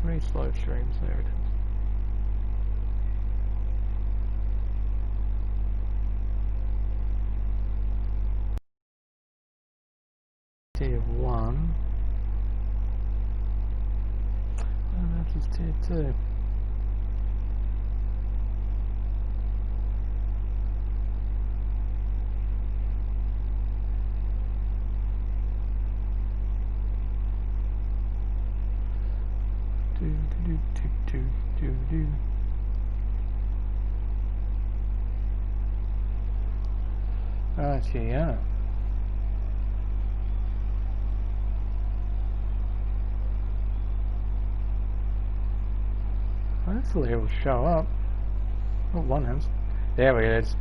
Race live streams, there it is. Tier 1. And that is tier 2. Right, yeah. Hopefully it will show up. Oh, one hands. There it is.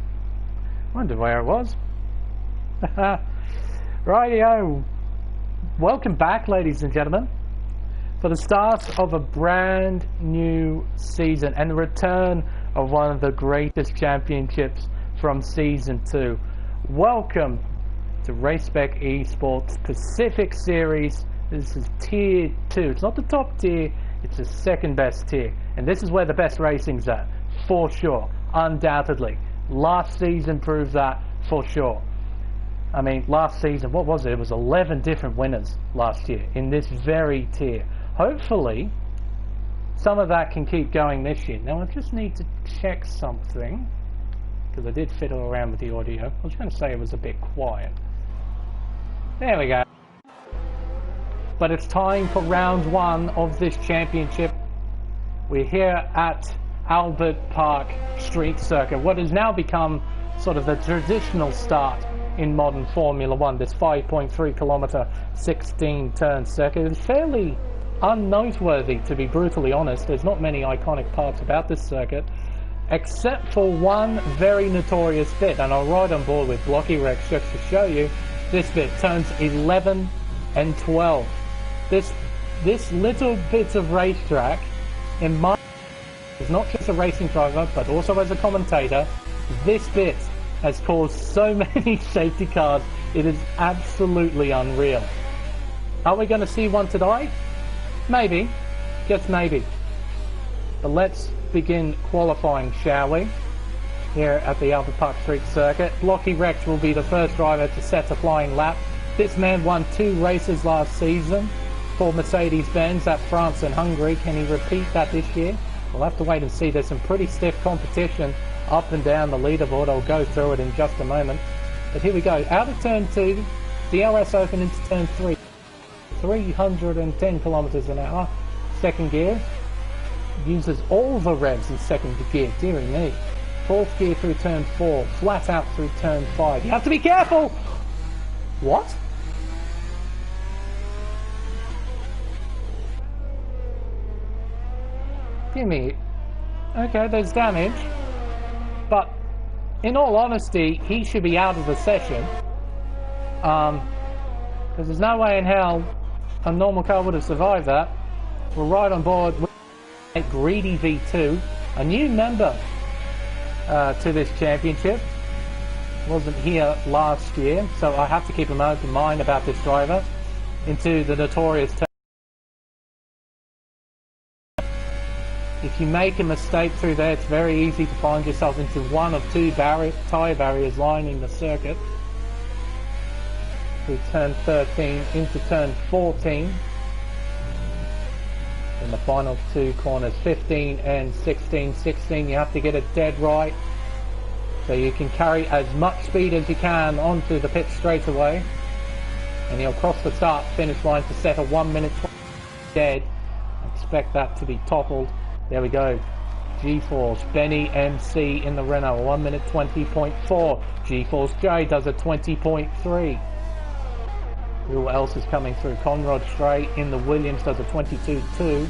Wonder where it was. Rightio. Welcome back, ladies and gentlemen, for the start of a brand new season and the return of one of the greatest championships from Season 2. Welcome to Race Spec Esports Pacific Series. This is Tier 2. It's not the top tier, it's the second best tier. And this is where the best racing's at, for sure, undoubtedly. Last season proved that, for sure. I mean, last season, what was it? It was 11 different winners last year in this very tier. Hopefully, some of that can keep going this year. Now, I just need to check something, because I did fiddle around with the audio. I was going to say it was a bit quiet. There we go. But it's time for round 1 of this championship. We're here at Albert Park Street Circuit, what has now become sort of the traditional start in modern Formula 1, this 5.3 kilometer 16 turn circuit. It's fairly unnoteworthy, to be brutally honest. There's not many iconic parts about this circuit, except for one very notorious bit, and I'll ride on board with Blocky Rex just to show you. This bit, turns 11 and 12. This little bit of racetrack, in my is not just a racing driver, but also as a commentator, this bit has caused so many safety cars. It is absolutely unreal. Are we going to see one today? Maybe, just maybe. But let's begin qualifying, shall we? Here at the Albert Park Street Circuit. Blocky Rex will be the first driver to set a flying lap. This man won 2 races last season for Mercedes-Benz at France and Hungary. Can he repeat that this year? We'll have to wait and see. There's some pretty stiff competition up and down the leaderboard. I'll go through it in just a moment. But here we go. Out of turn 2, DRS open into turn 3. 310 kilometers an hour. Second gear. Uses all the revs in second gear. Dearie me. Fourth gear through turn 4. Flat out through turn 5. You have to be careful! What? Give me. Okay, there's damage. But in all honesty, he should be out of the session. Because there's no way in hell a normal car would have survived that. We're right on board with Greedy V2, a new member to this championship. Wasn't here last year, so I have to keep an open mind about this driver. Into the notorious turn. If you make a mistake through there, it's very easy to find yourself into one of 2 tyre barriers lining the circuit. Through turn 13 into turn 14. In the final 2 corners, 15 and 16. 16, you have to get it dead right, so you can carry as much speed as you can onto the pit straight away. And you'll cross the start-finish line to set a 1 minute 20 dead. Expect that to be toppled. There we go. G-Force, Benny MC in the Renault, 1 minute 20.4. G-Force J does a 20.3. Who else is coming through? Conrad Stray in the Williams does a 22.2.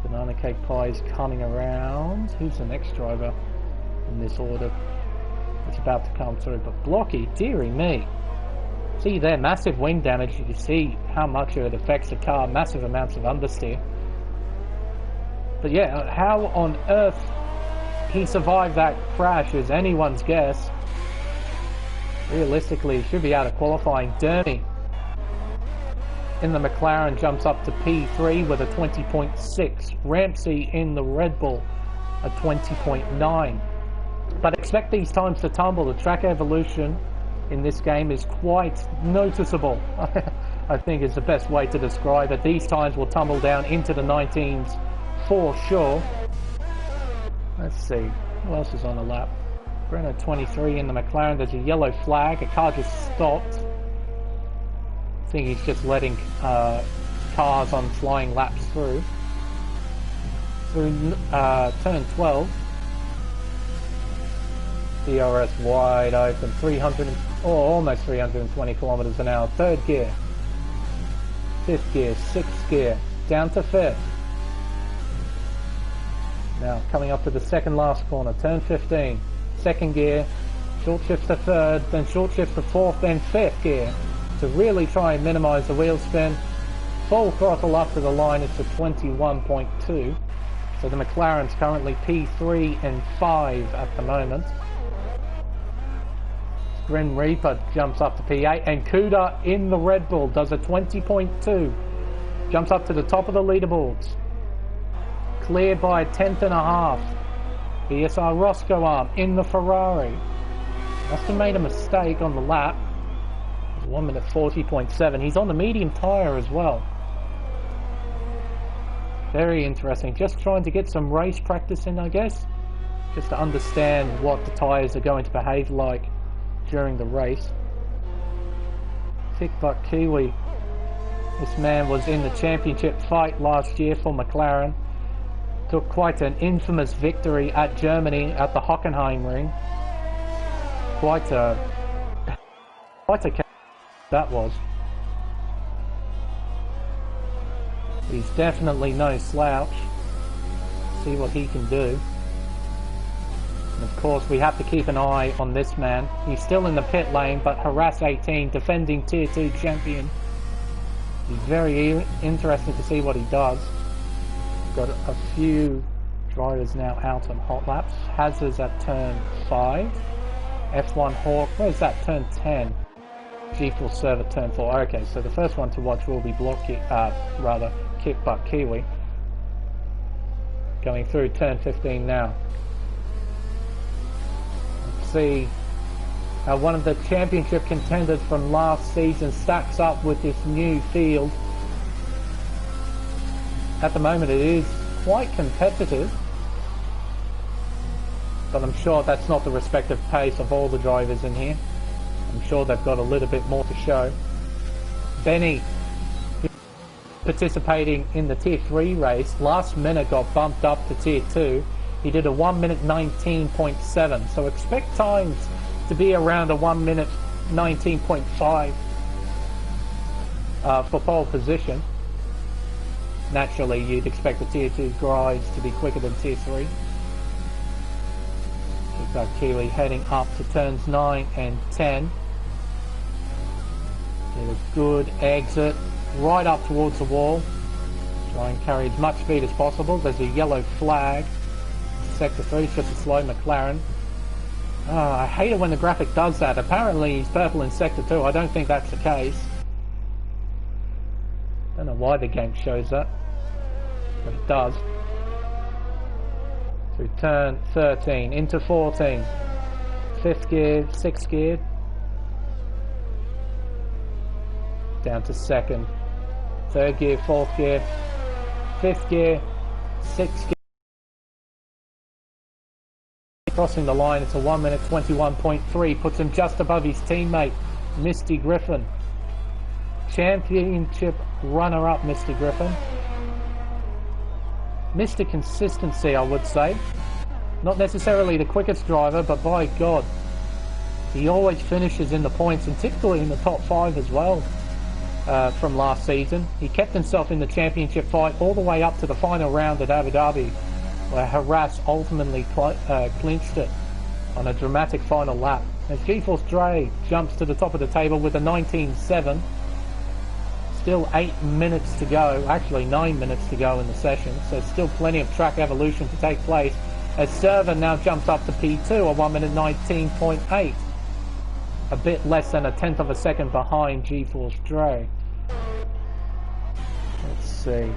Banana Cake Pie is coming around. Who's the next driver in this order? It's about to come through, but Blocky, dearie me. See there, massive wing damage. You can see how much it affects the car, massive amounts of understeer. But yeah, how on earth he survived that crash is anyone's guess. Realistically, he should be out of qualifying. Dermy in the McLaren jumps up to P3 with a 20.6. Ramsey in the Red Bull a 20.9. But expect these times to tumble. The track evolution in this game is quite noticeable. I think is the best way to describe it. These times will tumble down into the 19s for sure. Let's see, who else is on the lap? Brenner 23 in the McLaren. There's a yellow flag. A car just stopped. I think he's just letting cars on flying laps through. Through turn 12. DRS wide open, almost 320 kilometers an hour. Third gear, fifth gear, sixth gear, down to fifth. Now coming up to the second last corner, turn 15. Second gear, short shift to third, then short shift to fourth, then fifth gear to really try and minimize the wheel spin. Full throttle up to the line, it's a 21.2. So the McLaren's currently P3 and 5 at the moment. Grim Reaper jumps up to P8, and Kuda in the Red Bull does a 20.2. Jumps up to the top of the leaderboards. Cleared by a tenth and a half. ESR Roscoe arm in the Ferrari. Must have made a mistake on the lap. 1 minute 40.7. He's on the medium tyre as well. Very interesting. Just trying to get some race practice in, I guess. Just to understand what the tyres are going to behave like during the race. Thick Buck Kiwi. This man was in the championship fight last year for McLaren. Took quite an infamous victory at Germany at the Hockenheimring. Quite a that was. He's definitely no slouch. See what he can do. And of course, we have to keep an eye on this man. He's still in the pit lane, but Harass 18, defending Tier 2 champion. He's very interesting to see what he does. Got a few drivers now out on hot laps. Hazard's at turn 5. F1 Hawk, where's that? Turn 10. G-Force Server turn 4. Okay, so the first one to watch will be Kick Butt Kiwi. Going through turn 15 now. Let's see how one of the championship contenders from last season stacks up with this new field. At the moment it is quite competitive, but I'm sure that's not the respective pace of all the drivers in here. I'm sure they've got a little bit more to show. Benny, participating in the Tier 3 race, last minute got bumped up to Tier 2. He did a 1 minute 19.7, so expect times to be around a 1 minute 19.5 for pole position. Naturally, you'd expect the Tier 2 guys to be quicker than Tier 3. We've got Kiwi heading up to turns 9 and 10. Get a good exit right up towards the wall. Try and carry as much speed as possible. There's a yellow flag. Sector 3 is just a slow McLaren. I hate it when the graphic does that. Apparently he's purple in Sector 2. I don't think that's the case. Don't know why the game shows that, but it does. Through turn 13 into 14. 5th gear, 6th gear. Down to 2nd. 3rd gear, 4th gear. 5th gear, 6th gear. Crossing the line, it's a 1 minute 21.3. Puts him just above his teammate, Misty Griffin. Championship runner-up, Mr. Griffin. Mr. Consistency, I would say. Not necessarily the quickest driver, but by God, he always finishes in the points, and typically in the top 5 as well. From last season, he kept himself in the championship fight all the way up to the final round at Abu Dhabi, where Harass ultimately clinched it on a dramatic final lap. As G-Force Dre jumps to the top of the table with a 19.7. Still 8 minutes to go, actually 9 minutes to go in the session, so still plenty of track evolution to take place, as Server now jumps up to P2, a 1 minute 19.8. a bit less than a tenth of a second behind G-Force Dre. Let's see.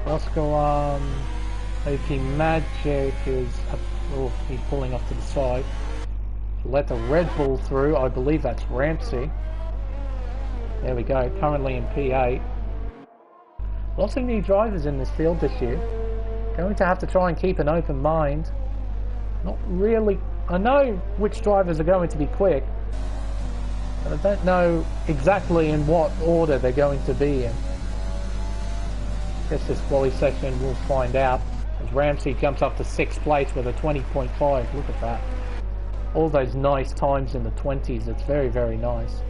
Oscar OP Magic is oh, he's pulling off to the side. Let the Red Bull through. I believe that's Ramsey. There we go. Currently in P8. Lots of new drivers in this field this year. Going to have to try and keep an open mind. Not really. I know which drivers are going to be quick, but I don't know exactly in what order they're going to be in. I guess this quali session we'll find out. As Ramsey jumps up to 6th place with a 20.5. Look at that. All those nice times in the 20s. It's very, very nice.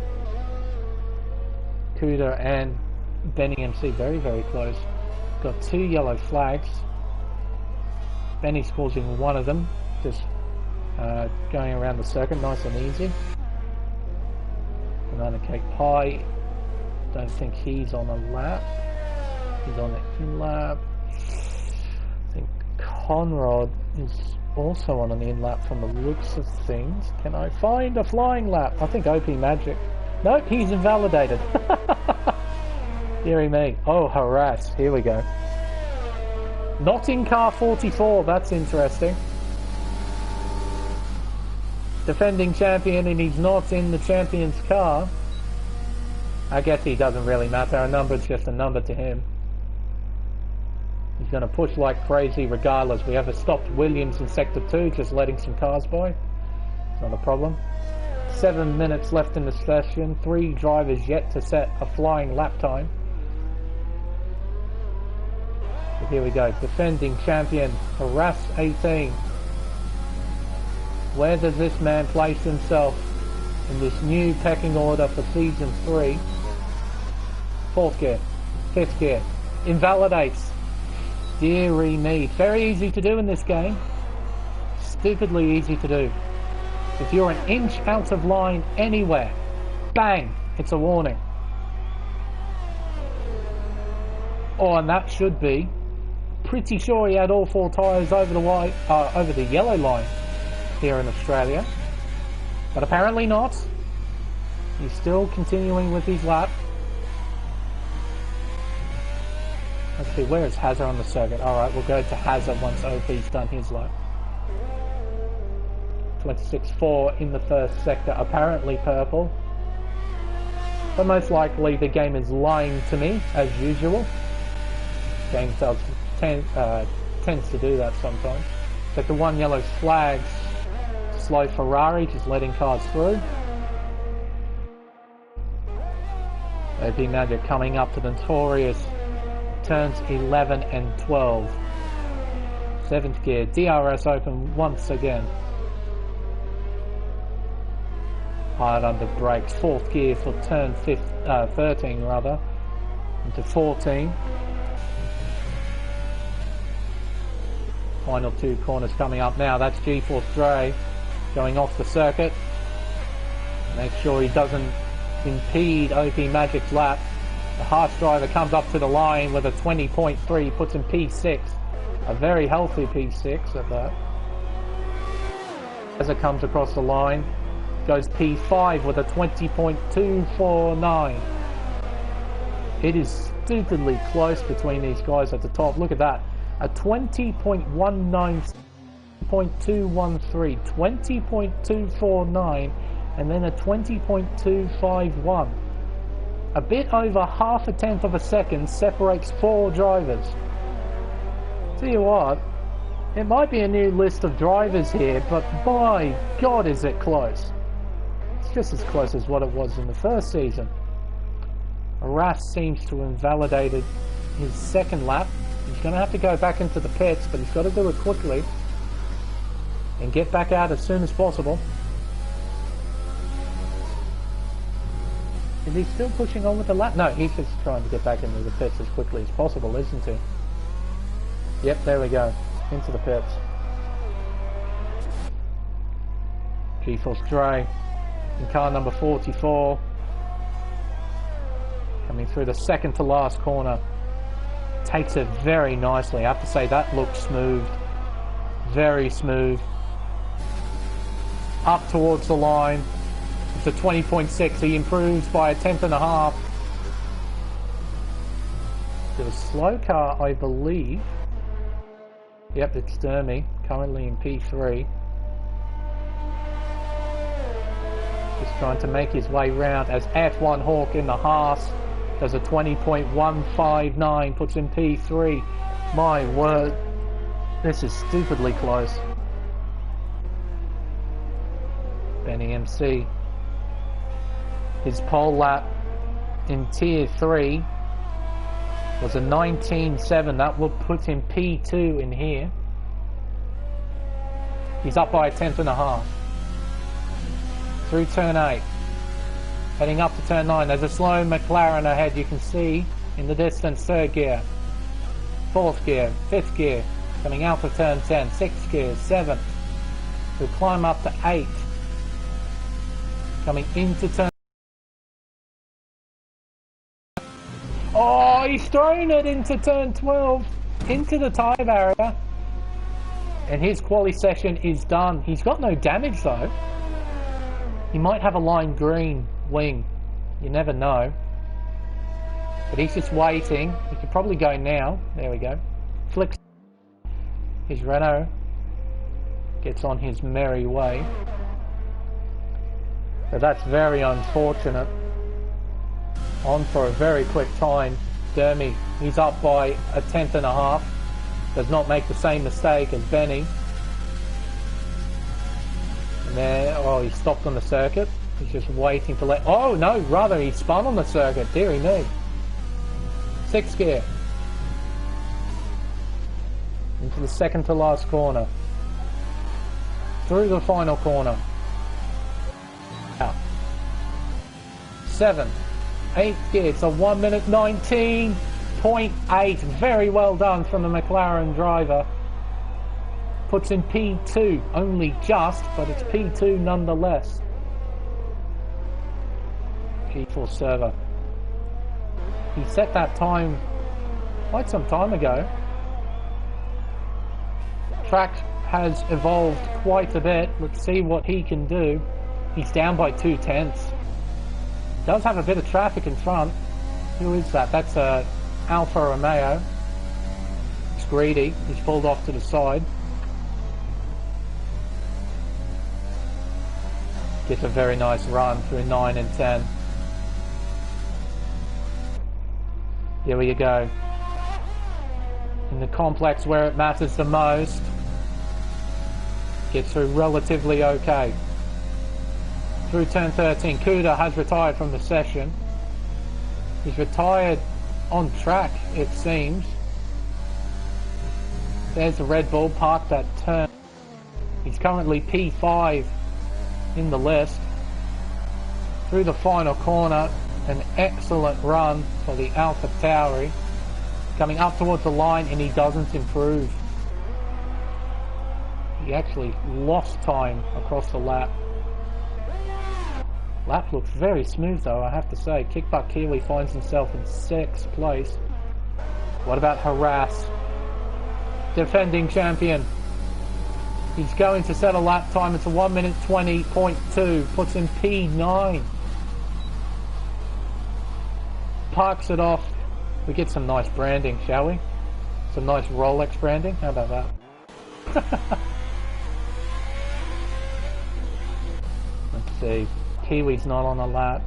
Kuda and Benny MC very, very close. Got 2 yellow flags. Benny's causing one of them. Just going around the circuit nice and easy. Banana Cake Pie. Don't think he's on a lap. He's on the in-lap. I think Conrad is also on an in-lap from the looks of things. Can I find a flying lap? I think OP Magic. Nope, he's invalidated. Deary me. Oh, harass. Here we go. Not in car 44. That's interesting. Defending champion, and he's not in the champion's car. I guess he doesn't really matter. A number's just a number to him. He's going to push like crazy regardless. We have a stopped Williams in Sector 2, just letting some cars by. It's not a problem. 7 minutes left in the session. 3 drivers yet to set a flying lap time. So here we go. Defending champion, Harass 18. Where does this man place himself in this new pecking order for Season 3? 4th gear. 5th gear. Invalidates. Deary me. Very easy to do in this game. Stupidly easy to do. If you're an inch out of line anywhere, bang, it's a warning. Oh, and that should be. Pretty sure he had all 4 tyres over the yellow line here in Australia. But apparently not. He's still continuing with his lap. Let's see, where is Hazard on the circuit? Alright, we'll go to Hazard once OP's done his lap. 26.4 in the first sector, apparently purple. But most likely the game is lying to me, as usual. Game tends to do that sometimes. Sector 1 yellow flags. Slow Ferrari, just letting cars through. OP Magic coming up to the notorious turns 11 and 12. 7th gear, DRS open once again. Hard under brakes. 4th gear for turn 13 rather, into 14. Final 2 corners coming up now. That's G-Force Dre going off the circuit. Make sure he doesn't impede OP Magic's lap. The Haas driver comes up to the line with a 20.3, puts him P6. A very healthy P6 at that. As it comes across the line, goes P5 with a 20.249. It is stupidly close between these guys at the top. Look at that. A 20.19, 20.213, 20.249, and then a 20.251. A bit over half a tenth of a second separates 4 drivers. Tell you what, it might be a new list of drivers here, but by God is it close. It's just as close as what it was in the first season. Arras seems to have invalidated his second lap. He's going to have to go back into the pits, but he's got to do it quickly and get back out as soon as possible. Is he still pushing on with the lap? No, he's just trying to get back into the pits as quickly as possible, isn't he? Yep, there we go. Into the pits. G-Force Dre in car number 44. Coming through the second to last corner. Takes it very nicely. I have to say that looks smooth. Very smooth. Up towards the line. to 20.6. He improves by a tenth and a half. The slow car, I believe. Yep, it's Dermy, currently in P3. Just trying to make his way round as F1 Hawk in the Haas does a 20.159, puts in P3. My word, this is stupidly close. Benny MC. His pole lap in Tier 3 was a 19.7. That would put him P2 in here. He's up by a tenth and a half. Through turn 8. Heading up to turn 9. There's a slow McLaren ahead. You can see in the distance. Third gear. Fourth gear. Fifth gear. Coming out of turn 10. Sixth gear. Seventh. He'll climb up to 8. Coming into turn... Oh, he's thrown it into turn 12. Into the tyre barrier. And his quali session is done. He's got no damage though. He might have a lime green wing. You never know. But he's just waiting. He could probably go now. There we go. Flicks. His Renault gets on his merry way. But that's very unfortunate. On for a very quick time. Dermy, he's up by a tenth and a half. Does not make the same mistake as Benny. And there, oh, he stopped on the circuit. He's just waiting to let... Oh, no, rather he spun on the circuit. Deary me. Sixth gear. Into the second to last corner. Through the final corner. Out. 7th. 8th gear. It's a 1 minute 19.8. Very well done from the McLaren driver. Puts in P2, only just, but it's P2 nonetheless. G4 server. He set that time quite some time ago. Track has evolved quite a bit. Let's see what he can do. He's down by 2/10. Does have a bit of traffic in front. Who is that? That's a Alfa Romeo. It's greedy. He's pulled off to the side. Gets a very nice run through 9 and 10. Here we go. In the complex where it matters the most. Gets through relatively okay. Through turn 13, Kuda has retired from the session. He's retired on track, it seems. There's the Red Bull parked that turn. He's currently P5 in the list. Through the final corner, an excellent run for the Alpha Tauri. Coming up towards the line and he doesn't improve. He actually lost time across the lap. Lap looks very smooth though, I have to say. Kickbutt Kiwi finds himself in 6th place. What about Harass? Defending champion. He's going to set a lap time. It's a 1 minute 20.2. Puts in P9. Parks it off. We get some nice branding, shall we? Some nice Rolex branding. How about that? Let's see. Kiwi's not on a lap.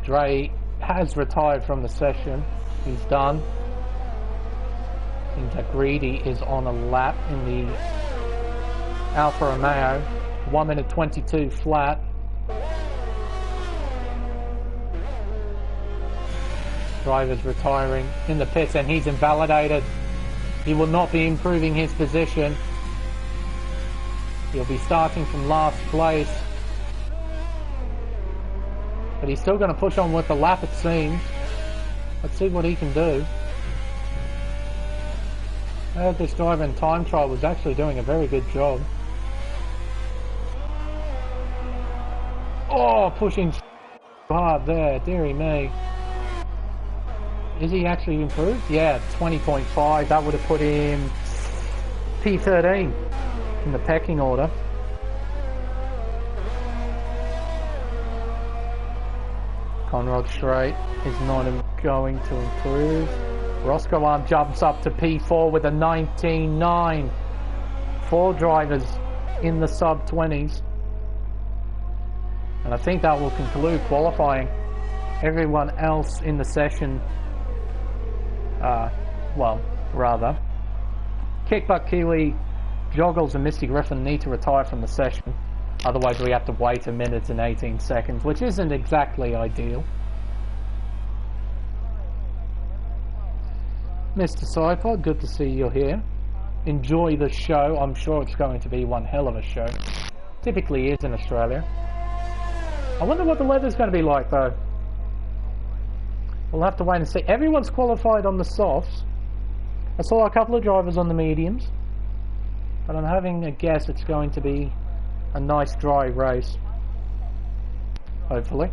Dre has retired from the session. He's done. I think that Greedy is on a lap in the Alfa Romeo. 1 minute 22 flat. Driver's retiring in the pits and he's invalidated. He will not be improving his position. He'll be starting from last place. But he's still going to push on with the lap, it seems. Let's see what he can do. I heard this driver in time trial was actually doing a very good job. Oh, pushing hard there, dearie me. Is he actually improved? Yeah, 20.5. That would have put him P13 in the pecking order. Conrad straight is not going to improve. Roscoe Arm jumps up to P4 with a 19.9. 4 drivers in the sub-20s. And I think that will conclude qualifying. Everyone else in the session, Kickbutt Kiwi, Joggles and Misty Griffin need to retire from the session. Otherwise we have to wait 1 minute and 18 seconds, which isn't exactly ideal. Mr. Cypher, good to see you're here. Enjoy the show. I'm sure it's going to be one hell of a show. Typically is in Australia. I wonder what the weather's going to be like though. We'll have to wait and see. Everyone's qualified on the softs. I saw a couple of drivers on the mediums. But I'm having a guess it's going to be a nice dry race. Hopefully.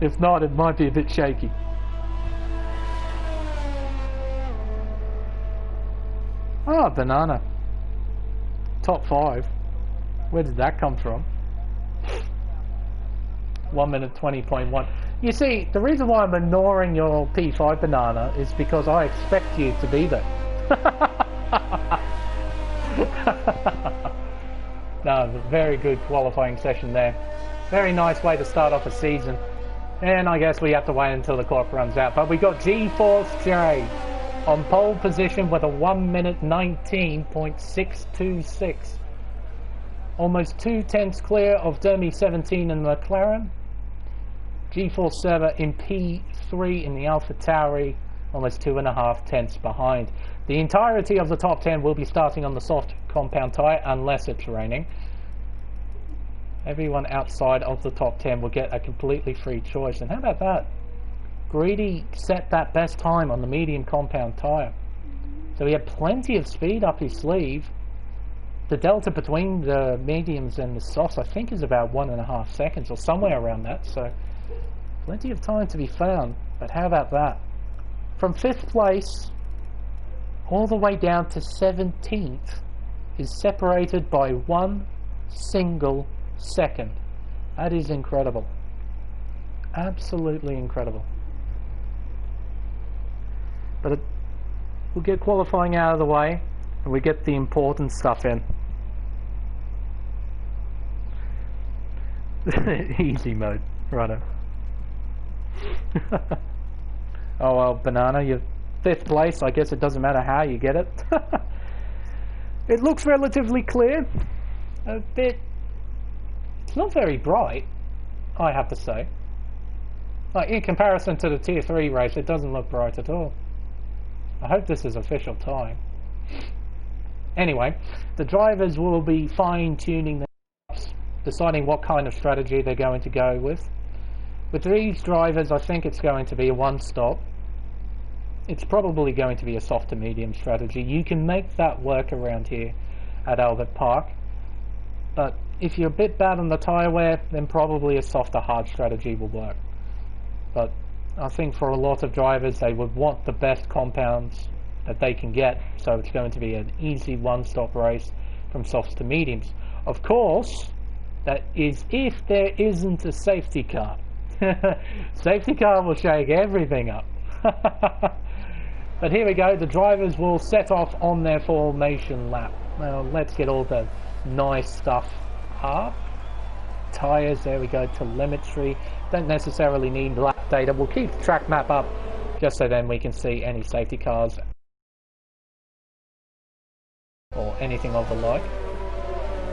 If not, it might be a bit shaky. Ah, Banana. Top 5. Where did that come from? 1 minute 20.1. You see, the reason why I'm ignoring your P5 Banana is because I expect you to be there. No, very good qualifying session there. Very nice way to start off a season. And I guess we have to wait until the clock runs out. But we got G-Force J on pole position with a 1 minute 19.626. Almost 2/10 clear of Dermy 17 and McLaren. G-Force Server in P3 in the Alpha Tauri, almost 2.5 tenths behind. The entirety of the top 10 will be starting on the soft compound tyre unless it's raining. Everyone outside of the top 10 will get a completely free choice. And how about that? Greedy set that best time on the medium compound tyre. So he had plenty of speed up his sleeve. The delta between the mediums and the softs I think is about 1.5 seconds or somewhere around that. So plenty of time to be found. But how about that? From 5th place all the way down to 17th is separated by 1 single second. That is incredible. Absolutely incredible. But we'll get qualifying out of the way and we get the important stuff in. Easy mode, righto. Oh well, Banana, you're 5th place. I guess it doesn't matter how you get it. It looks relatively clear. A bit... It's not very bright, I have to say. Like, in comparison to the Tier 3 race, it doesn't look bright at all. I hope this is official time. Anyway, the drivers will be fine-tuning their laps, deciding what kind of strategy they're going to go with. With these drivers, I think it's going to be a one-stop. It's probably going to be a soft to medium strategy. You can make that work around here at Albert Park. But if you're a bit bad on the tyre wear, then probably a softer hard strategy will work. But I think for a lot of drivers, they would want the best compounds that they can get. So it's going to be an easy one-stop race from softs to mediums. Of course, that is if there isn't a safety car. Safety car will shake everything up. But here we go, the drivers will set off on their formation lap. Now let's get all the nice stuff up. Tyres, there we go, telemetry. Don't necessarily need lap data. We'll keep the track map up just so then we can see any safety cars or anything of the like.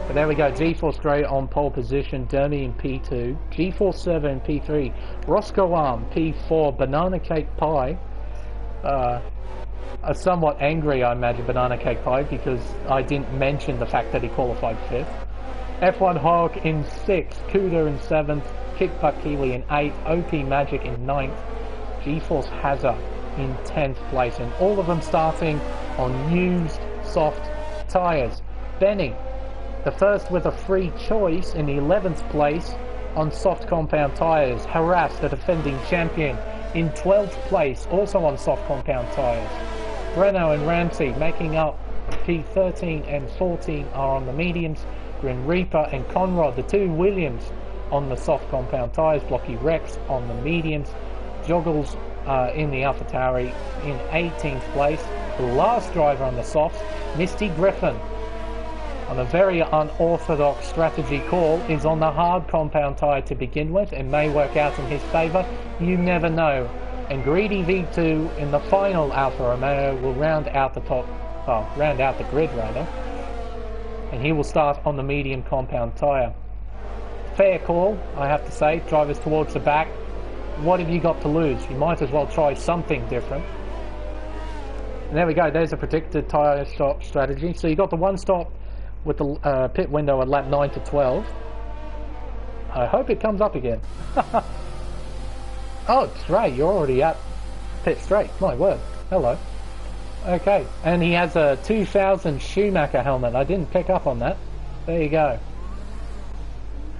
But there we go, G-Force Grey on pole position, Dermy in P2, G-Force Server in P3, Roscoe Arm P4, Banana Cake Pie, somewhat angry I imagine Banana Cake Pie because I didn't mention the fact that he qualified 5th. F1 Hawk in 6th, Cuda in 7th, Kickbutt Kiwi in 8th, OP Magic in 9th, G-Force Hazard in 10th place, and all of them starting on used soft tyres. Benny, the first with a free choice in the 11th place on soft compound tyres. Harass, the defending champion, in 12th place, also on soft compound tyres. Breno and Ramsey making up P13 and 14 are on the mediums. Grim Reaper and Conrad, the two Williams, on the soft compound tyres, Blocky Rex on the mediums, Joggles in the AlphaTauri in 18th place. The last driver on the softs, Misty Griffin, on a very unorthodox strategy call, is on the hard compound tyre to begin with. It may work out in his favour, you never know. And Greedy V2 in the final Alfa Romeo will round out the grid rather, and he will start on the medium compound tyre. Fair call, I have to say. Drivers towards the back, what have you got to lose? You might as well try something different. And there we go, there's a predicted tyre stop strategy. So you got the one stop with the pit window at lap 9 to 12. I hope it comes up again. Oh, Trey, you're already at pit straight. My word. Hello. Okay, and he has a 2000 Schumacher helmet. I didn't pick up on that. There you go.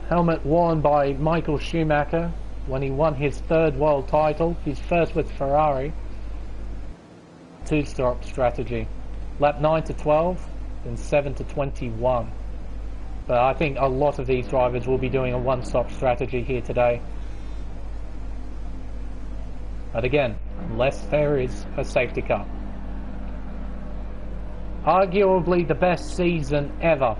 Helmet worn by Michael Schumacher when he won his 3rd world title. His first with Ferrari. 2-stop strategy. Lap 9 to 12, then 7 to 21. But I think a lot of these drivers will be doing a one-stop strategy here today. But again, unless there is a safety car. Arguably the best season ever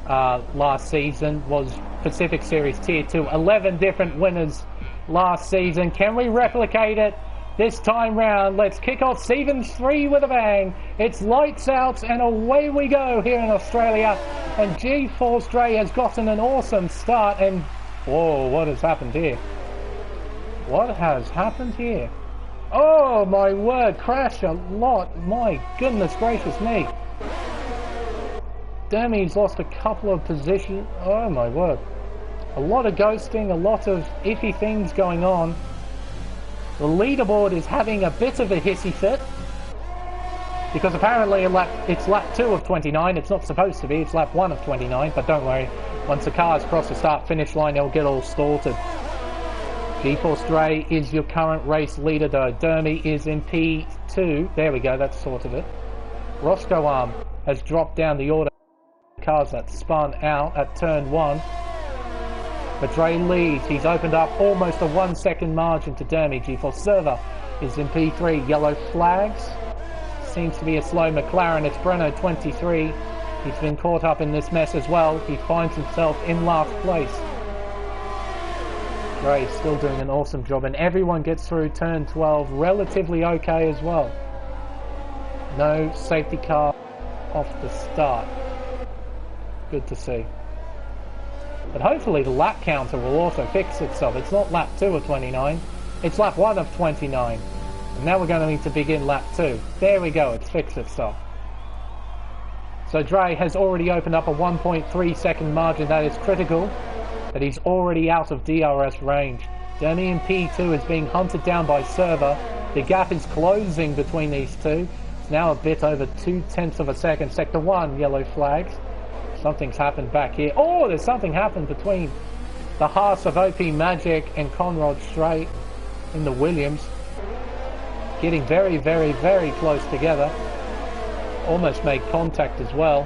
last season was Pacific Series Tier 2. 11 different winners last season. Can we replicate it this time round? Let's kick off Season 3 with a bang. It's lights out and away we go here in Australia. And G-Force Dre has gotten an awesome start. And whoa, what has happened here? What has happened here? Oh my word, crash a lot. My goodness gracious me. Demi's lost a couple of positions. Oh my word. A lot of ghosting, a lot of iffy things going on. The leaderboard is having a bit of a hissy fit. Because apparently it's lap 2 of 29. It's not supposed to be, it's lap 1 of 29. But don't worry, once the cars cross the start-finish line, they'll get all sorted. G-Force Dre is your current race leader though. Dermy is in P2. There we go, that's sorted it. Roscoe Arm has dropped down the order. Cars that spun out at turn 1. But Dre leads. He's opened up almost a 1 second margin to Dermy. G-Force Server is in P3. Yellow flags. Seems to be a slow McLaren. It's Breno 23. He's been caught up in this mess as well. He finds himself in last place. Dre still doing an awesome job, and everyone gets through turn 12 relatively okay as well. No safety car off the start. Good to see. But hopefully the lap counter will also fix itself. It's not lap 2 of 29, it's lap 1 of 29. And now we're going to need to begin lap 2. There we go, it's fixed itself. So Dre has already opened up a 1.3 second margin. That is critical. But he's already out of DRS range. Dermy in P2 is being hunted down by Server. The gap is closing between these two. It's now a bit over 0.2 of a second. Sector 1, yellow flags. Something's happened back here. Oh, there's something happened between the Haas of OP Magic and Conrad Strait in the Williams. Getting very, very, very close together. Almost made contact as well.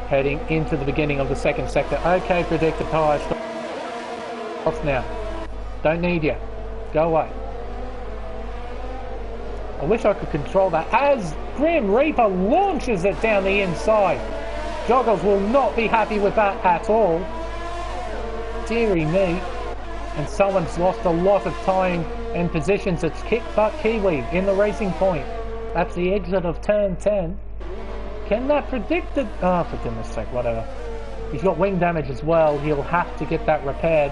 Heading into the beginning of the second sector. Okay, predicted tyre off now. Don't need you. Go away. I wish I could control that as Grim Reaper launches it down the inside. Joggles will not be happy with that at all. Deary me. And someone's lost a lot of time and positions. It's Kick Butt Kiwi in the racing point. That's the exit of turn 10. Can that predict it? Oh, for goodness sake, whatever. He's got wing damage as well. He'll have to get that repaired.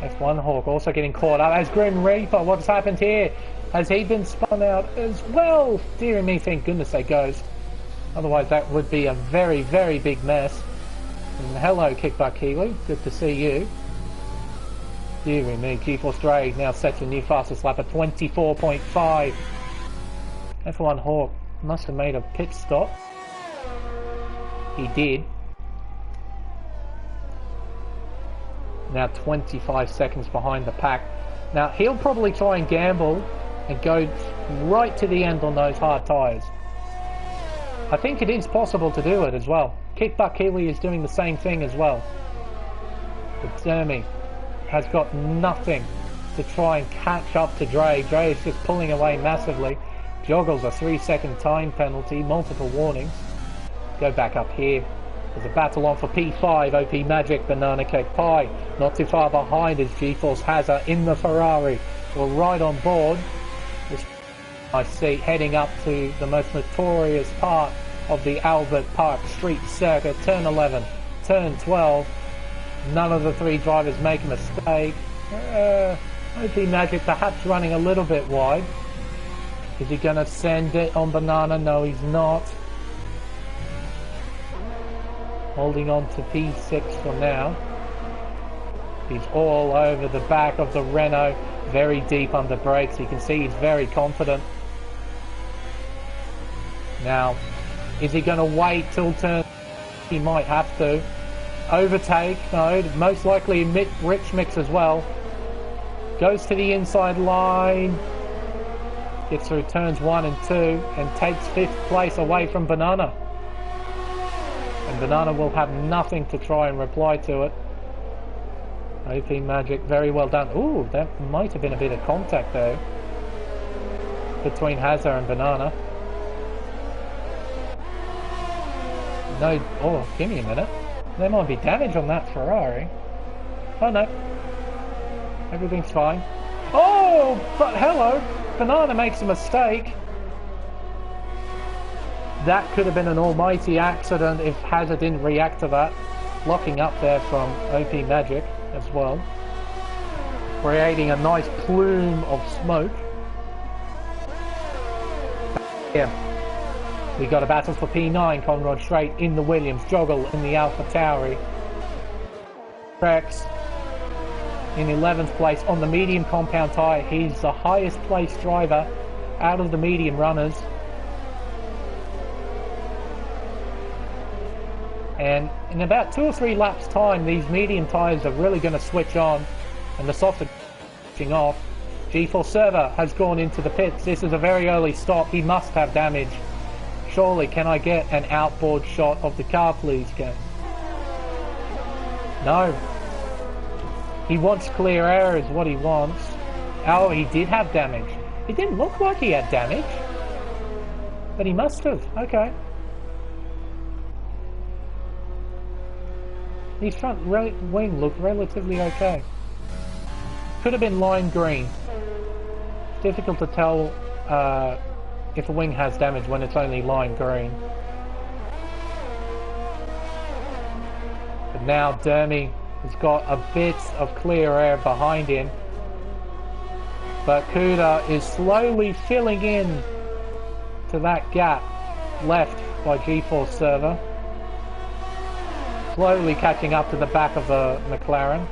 F1 Hawk also getting caught up. As Grim Reaper, what's happened here? Has he been spun out as well? Dear me, thank goodness they Ghost. Otherwise that would be a very, very big mess. And hello, Kickbutt Kiwi. Good to see you. Dear me, G-Force Dre now sets a new fastest lap at 24.5. F1 Hawk must have made a pit stop. He did. Now 25 seconds behind the pack. Now he'll probably try and gamble and go right to the end on those hard tyres. I think it is possible to do it as well. Kickbutt Kiwi is doing the same thing as well. But Dermy has got nothing to try and catch up to Dre. Dre is just pulling away massively. Joggles a 3-second time penalty, multiple warnings. Go back up here. There's a battle on for P5, OP Magic, Banana Cake Pie. Not too far behind is GeForce Hazard in the Ferrari. We're right on board. This I see heading up to the most notorious part of the Albert Park Street Circuit. Turn 11, turn 12. None of the three drivers make a mistake. OP Magic perhaps running a little bit wide. Is he going to send it on Banana? No, he's not. Holding on to P6 for now. He's all over the back of the Renault, very deep under brakes. You can see he's very confident. Now, is he going to wait till turn? He might have to. Overtake, no, most likely Rich Mix as well. Goes to the inside line. Gets through turns 1 and 2 and takes 5th place away from Banana. And Banana will have nothing to try and reply to it. OP Magic, very well done. Ooh, that might have been a bit of contact though between Hazard and Banana. No, oh, give me a minute. There might be damage on that Ferrari. Oh no, everything's fine. Oh, but hello, Banana makes a mistake. That could have been an almighty accident if Hazard didn't react to that. Locking up there from OP Magic as well. Creating a nice plume of smoke. Yeah. We got a battle for P9, Conrad Strait in the Williams, Joggle in the Alpha Tauri. Rex in 11th place on the medium compound tyre. He's the highest placed driver out of the medium runners. And in about 2 or 3 laps time, these medium tyres are really going to switch on and the soft are switching off. GeForce Server has gone into the pits. This is a very early stop. He must have damage. Surely, can I get an outboard shot of the car, please, game? No. He wants clear air is what he wants. Oh, he did have damage. It didn't look like he had damage. But he must have. Okay. His front wing looked relatively okay. Could have been lime green. Difficult to tell if a wing has damage when it's only lime green. But now Dermy has got a bit of clear air behind him. But Kuda is slowly filling in to that gap left by GeForce Server. Slowly catching up to the back of the McLaren.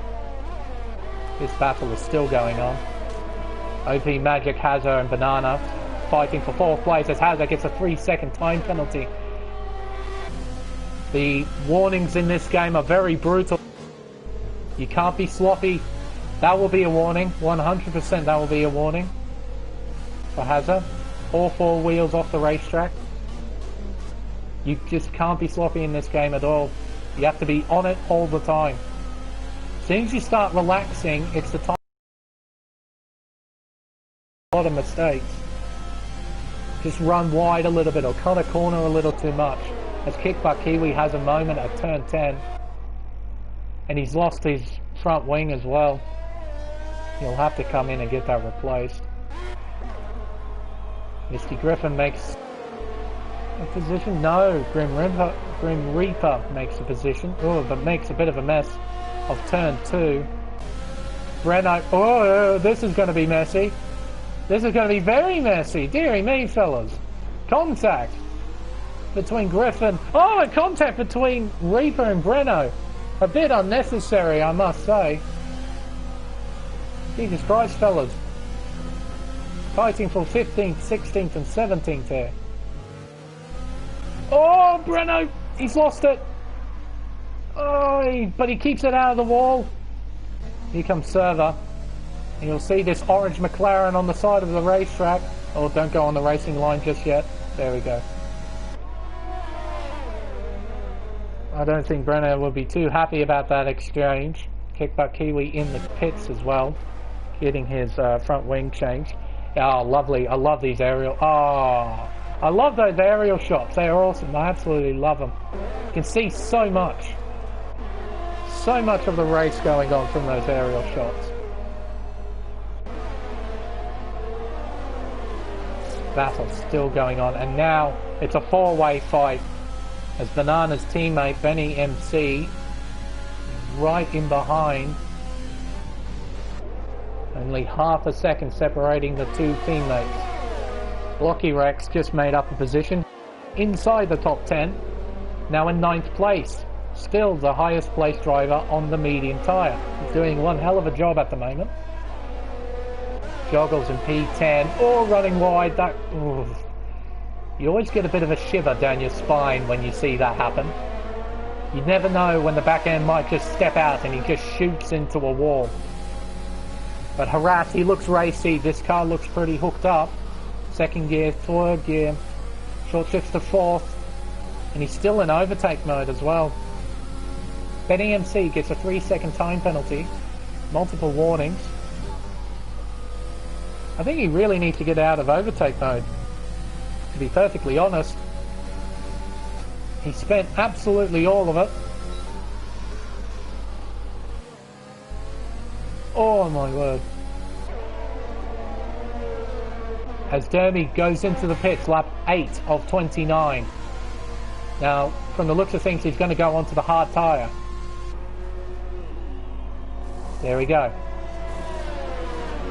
This battle is still going on. OP Magic, Hazard and Banana fighting for 4th place as Hazard gets a 3-second time penalty. The warnings in this game are very brutal. You can't be sloppy. That will be a warning. 100% that will be a warning for Hazard. All 4 wheels off the racetrack. You just can't be sloppy in this game at all. You have to be on it all the time. As soon as you start relaxing, it's the time. A lot of mistakes. Just run wide a little bit or cut a corner a little too much. As Kickbutt Kiwi has a moment at turn 10. And he's lost his front wing as well. He'll have to come in and get that replaced. Misty Griffin makes a position. No, Grim Reaper makes a position. Oh, but makes a bit of a mess of turn 2. Renault. Oh, this is going to be messy. This is going to be very messy. Deary me, fellas. Contact between Griffin. Oh, a contact between Reaper and Breno. A bit unnecessary, I must say. Jesus Christ, fellas. Fighting for 15th, 16th and 17th here. Oh, Breno! He's lost it. Oh, but he keeps it out of the wall. Here comes Server. And you'll see this orange McLaren on the side of the racetrack. Oh, don't go on the racing line just yet. There we go. I don't think Brenner will be too happy about that exchange. Kickback Kiwi in the pits as well, getting his front wing changed. Oh, lovely. I love these aerial... Oh, I love those aerial shots. They are awesome. I absolutely love them. You can see so much. So much of the race going on from those aerial shots. Battle still going on, and now it's a four-way fight as Banana's teammate Benny MC right in behind. Only half a second separating the two teammates. Blocky Rex just made up a position inside the top 10, now in 9th place. Still the highest placed driver on the medium tyre. He's doing one hell of a job at the moment. Joggles in P10, oh, running wide. That, ooh. You always get a bit of a shiver down your spine when you see that happen. You never know when the back end might just step out and he just shoots into a wall. But Harass, he looks racy. This car looks pretty hooked up. Second gear, third gear, short shifts to fourth, and he's still in overtake mode as well. Benny MC gets a 3-second time penalty, multiple warnings. I think he really needs to get out of overtake mode, to be perfectly honest. He spent absolutely all of it. Oh my word. As Dermy goes into the pits, lap 8 of 29. Now, from the looks of things, he's going to go onto the hard tyre. There we go.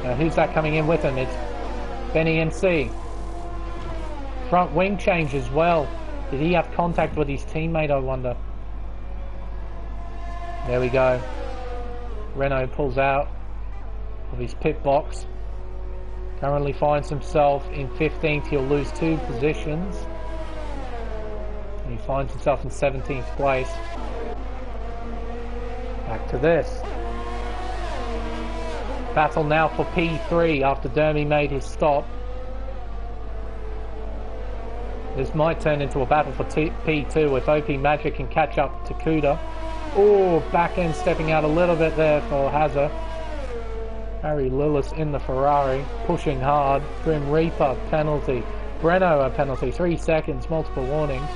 Now, who's that coming in with him? It's Benny MC. Front wing change as well. Did he have contact with his teammate, I wonder? There we go. Renault pulls out of his pit box. Currently finds himself in 15th. He'll lose 2 positions. And he finds himself in 17th place. Back to this. Battle now for P3 after Dermy made his stop. This might turn into a battle for P2 if OP Magic can catch up to Kuda. Oh, back end stepping out a little bit there for Hazard. Harry Lillis in the Ferrari, pushing hard. Grim Reaper penalty. Breno a penalty, 3 seconds, multiple warnings.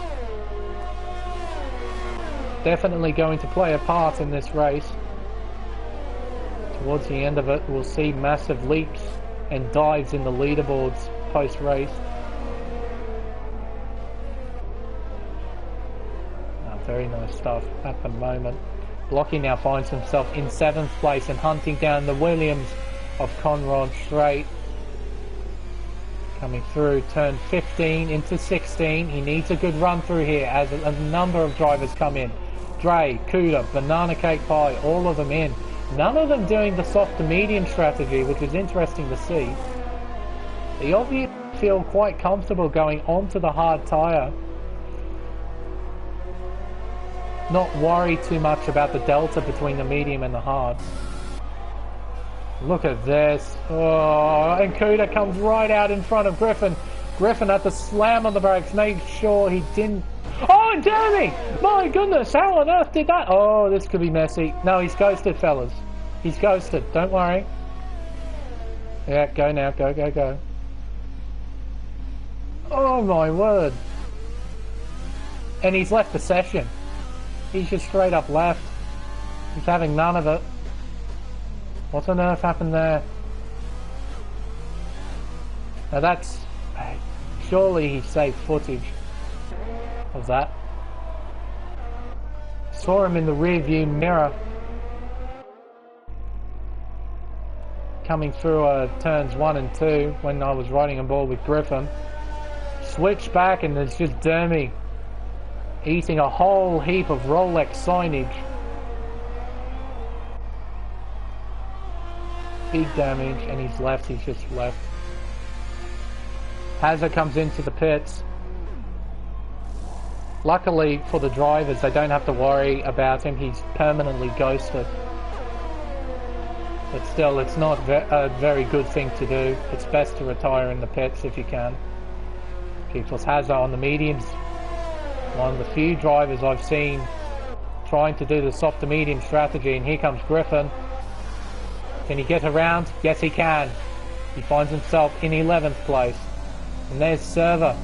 Definitely going to play a part in this race. Towards the end of it, we'll see massive leaps and dives in the leaderboards post-race. Very nice stuff at the moment. Blocky now finds himself in 7th place and hunting down the Williams of Conrad Strait. Coming through turn 15 into 16. He needs a good run through here as a number of drivers come in. Dre, Kuda, Banana Cake Pie, all of them in. None of them doing the soft to medium strategy, which is interesting to see. They obviously feel quite comfortable going onto the hard tyre. Not worry too much about the delta between the medium and the hard. Look at this. Oh, and Kuda comes right out in front of Griffin. Griffin had to slam on the brakes, make sure he didn't... Oh, and Jeremy! My goodness, how on earth did that? Oh, this could be messy. No, he's ghosted, fellas. He's ghosted. Don't worry. Yeah, go now. Go, go, go. Oh, my word. And he's left the session. He's just straight up left. He's having none of it. What on earth happened there? Now that's... Surely he saved footage of that. Saw him in the rear view mirror. Coming through turns 1 and 2 when I was riding on board with Griffin. Switch back and there's just Dermy eating a whole heap of Rolex signage. Big damage, and he's left, he's just left. Hazard comes into the pits. Luckily for the drivers, they don't have to worry about him, he's permanently ghosted. But still, it's not a very good thing to do. It's best to retire in the pits if you can. Keeps Hazard on the mediums. One of the few drivers I've seen trying to do the soft to medium strategy, and here comes Griffin. Can he get around? Yes, he can. He finds himself in 11th place. And there's Server.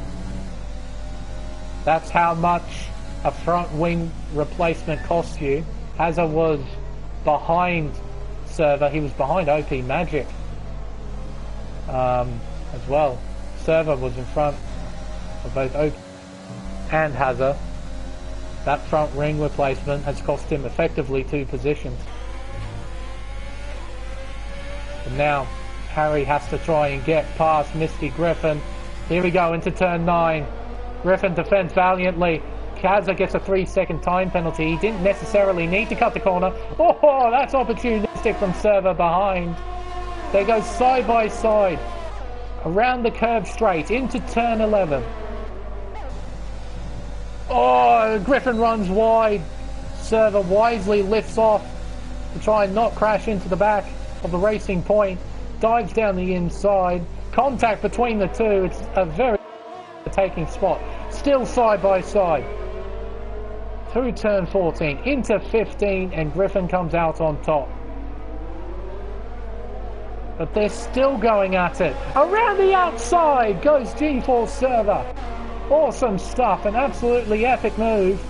That's how much a front wing replacement costs you. Hazard was behind Server. He was behind OP Magic as well. Server was in front of both OP and Hazard. That front wing replacement has cost him effectively 2 positions. And now Harry has to try and get past Misty Griffin. Here we go into turn 9. Griffin defends valiantly. Kaza gets a 3-second time penalty. He didn't necessarily need to cut the corner. Oh, that's opportunistic from Server behind. They go side by side around the curve straight into turn 11. Oh, Griffin runs wide. Server wisely lifts off to try and not crash into the back of the racing point. Dives down the inside. Contact between the two. It's a very taking spot. Still side by side. Through turn 14 into 15, and Griffin comes out on top. But they're still going at it. Around the outside goes G4 Server. Awesome stuff, an absolutely epic move.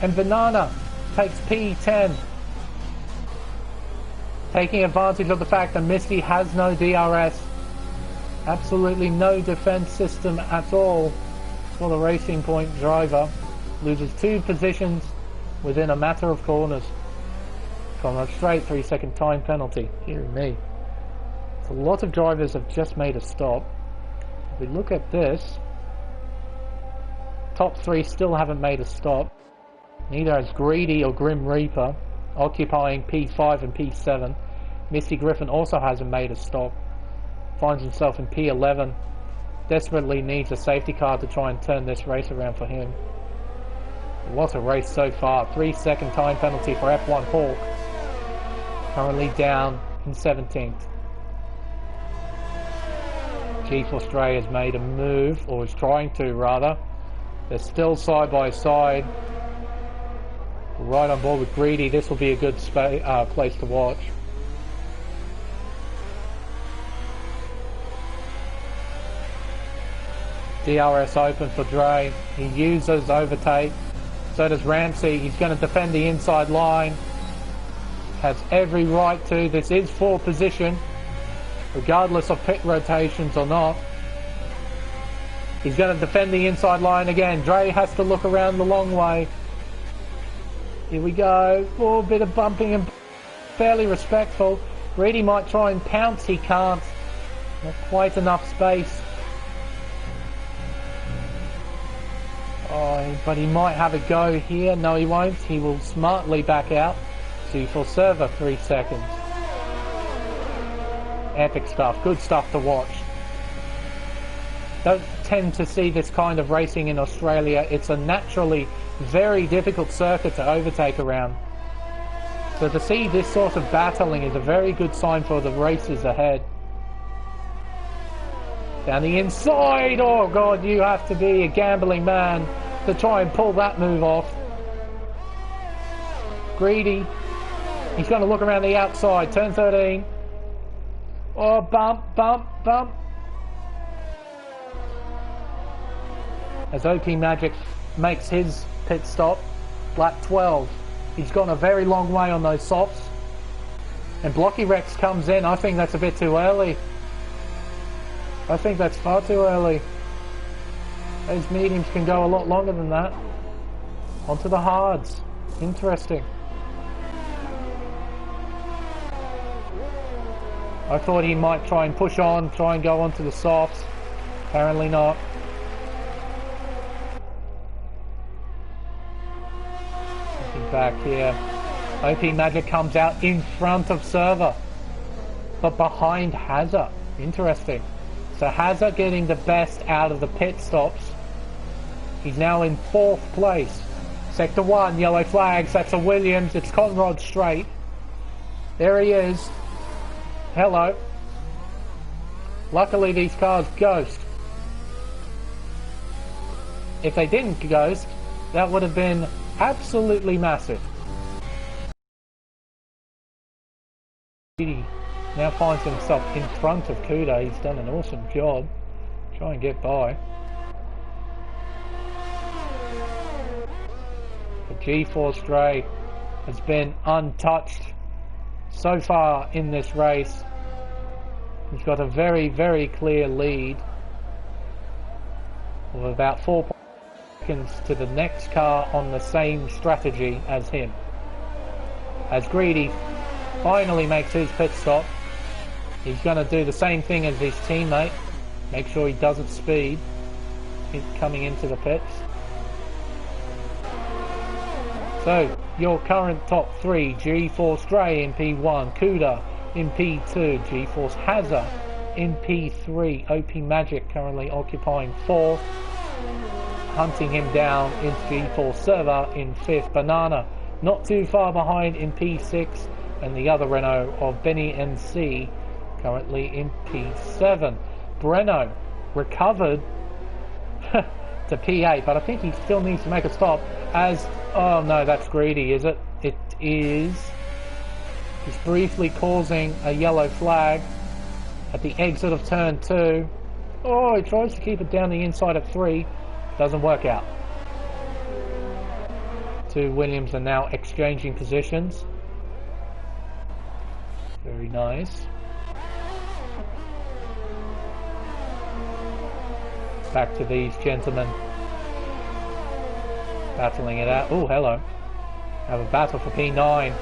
And Banana takes P10. Taking advantage of the fact that Misty has no DRS. Absolutely no defense system at all for the Racing Point driver. Loses 2 positions within a matter of corners from a straight 3-second time penalty. Hearing me. So a lot of drivers have just made a stop. If we look at this, top 3 still haven't made a stop. Neither has Greedy or Grim Reaper, occupying P5 and P7. Misty Griffin also hasn't made a stop. Finds himself in P11. Desperately needs a safety car to try and turn this race around for him. What a race so far. 3-second time penalty for F1 Hawk. Currently down in 17th. G4 Stray has made a move, or is trying to rather. They're still side by side. Right on board with Greedy. This will be a good place to watch. DRS open for Dre. He uses overtake. So does Ramsey. He's going to defend the inside line. Has every right to. This is for position, regardless of pit rotations or not. He's going to defend the inside line again. Dre has to look around the long way. Here we go. Oh, a bit of bumping and fairly respectful. Greedy might try and pounce. He can't. Not quite enough space. Oh, but he might have a go here. No, he won't. He will smartly back out. G4 Server 3 seconds. Epic stuff. Good stuff to watch. Don't tend to see this kind of racing in Australia. It's a naturally very difficult circuit to overtake around. So to see this sort of battling is a very good sign for the races ahead. Down the inside. Oh God, you have to be a gambling man to try and pull that move off. Greedy. He's going to look around the outside. Turn 13. Oh, bump, bump, bump. As OP Magic makes his pit stop, lap 12. He's gone a very long way on those softs. And Blocky Rex comes in. I think that's a bit too early. I think that's far too early. Those mediums can go a lot longer than that. Onto the hards. Interesting. I thought he might try and push on, try and go onto the softs. Apparently not. Looking back here. OP Magic comes out in front of Server, but behind Hazard. Interesting. So Hazard getting the best out of the pit stops. He's now in 4th place. Sector 1, yellow flags. That's a Williams. It's Conrod straight. There he is. Hello. Luckily these cars ghost. If they didn't ghost, that would have been Absolutely massive. He now finds himself in front of Kuda. He's done an awesome job. Try and get by. But G4 Stray has been untouched so far in this race. He's got a very, very clear lead of about 4 seconds to the next car on the same strategy as him. As Greedy finally makes his pit stop, he's going to do the same thing as his teammate. Make sure he doesn't speed coming into the pits. So, your current top 3, G4 Stray in P1, Kuda in P2, GeForce Hazard in P3, OP Magic currently occupying 4th. Hunting him down is G4 Server in 5th, Banana not too far behind in P6, and the other Renault of Benny NC currently in P7. Breno recovered to P8, but I think he still needs to make a stop as, oh no, that's Greedy, is it? It is. He's briefly causing a yellow flag at the exit of turn 2. Oh, he tries to keep it down the inside of 3. Doesn't work out. 2 Williams are now exchanging positions. Very nice. Back to these gentlemen. Battling it out. Oh, hello. Have a battle for P9.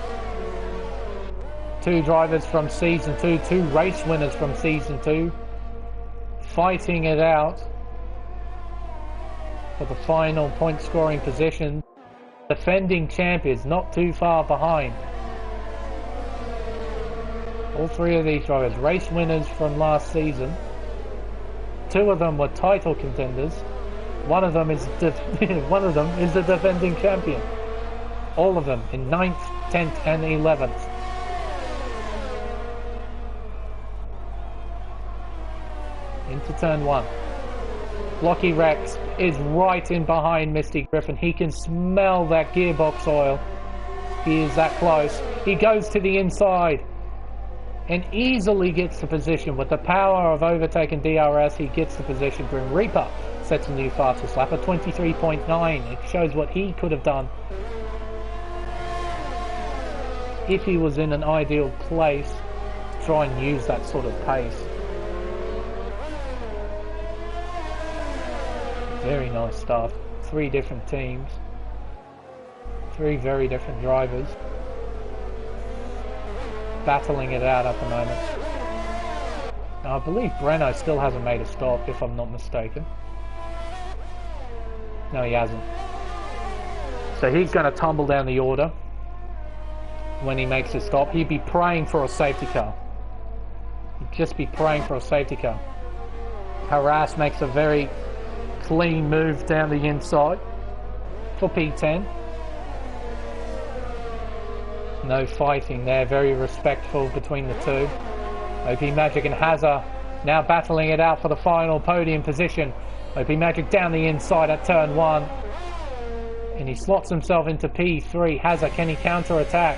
2 drivers from Season 2, 2 race winners from Season 2. Fighting it out for the final point scoring position. Defending champions not too far behind. All 3 of these drivers, race winners from last season. 2 of them were title contenders. One of them is the defending champion. All of them in 9th, 10th and 11th. Into turn 1. Blocky Rex is right in behind Misty Griffin. He can smell that gearbox oil. He is that close. He goes to the inside and easily gets the position. With the power of overtaking DRS, he gets the position. Grim Reaper sets a new fastest lap at 23.9. It shows what he could have done if he was in an ideal place to try and use that sort of pace. Very nice stuff. 3 different teams. 3 very different drivers. Battling it out at the moment. Now, I believe Breno still hasn't made a stop, if I'm not mistaken. No, he hasn't. So he's going to tumble down the order when he makes his stop. He'd be praying for a safety car. He'd just be praying for a safety car. Harass makes a very clean move down the inside for P10. No fighting there, very respectful between the 2. OP Magic and Hazard now battling it out for the final podium position. OP Magic down the inside at turn 1. And he slots himself into P3. Hazard, can he counter attack?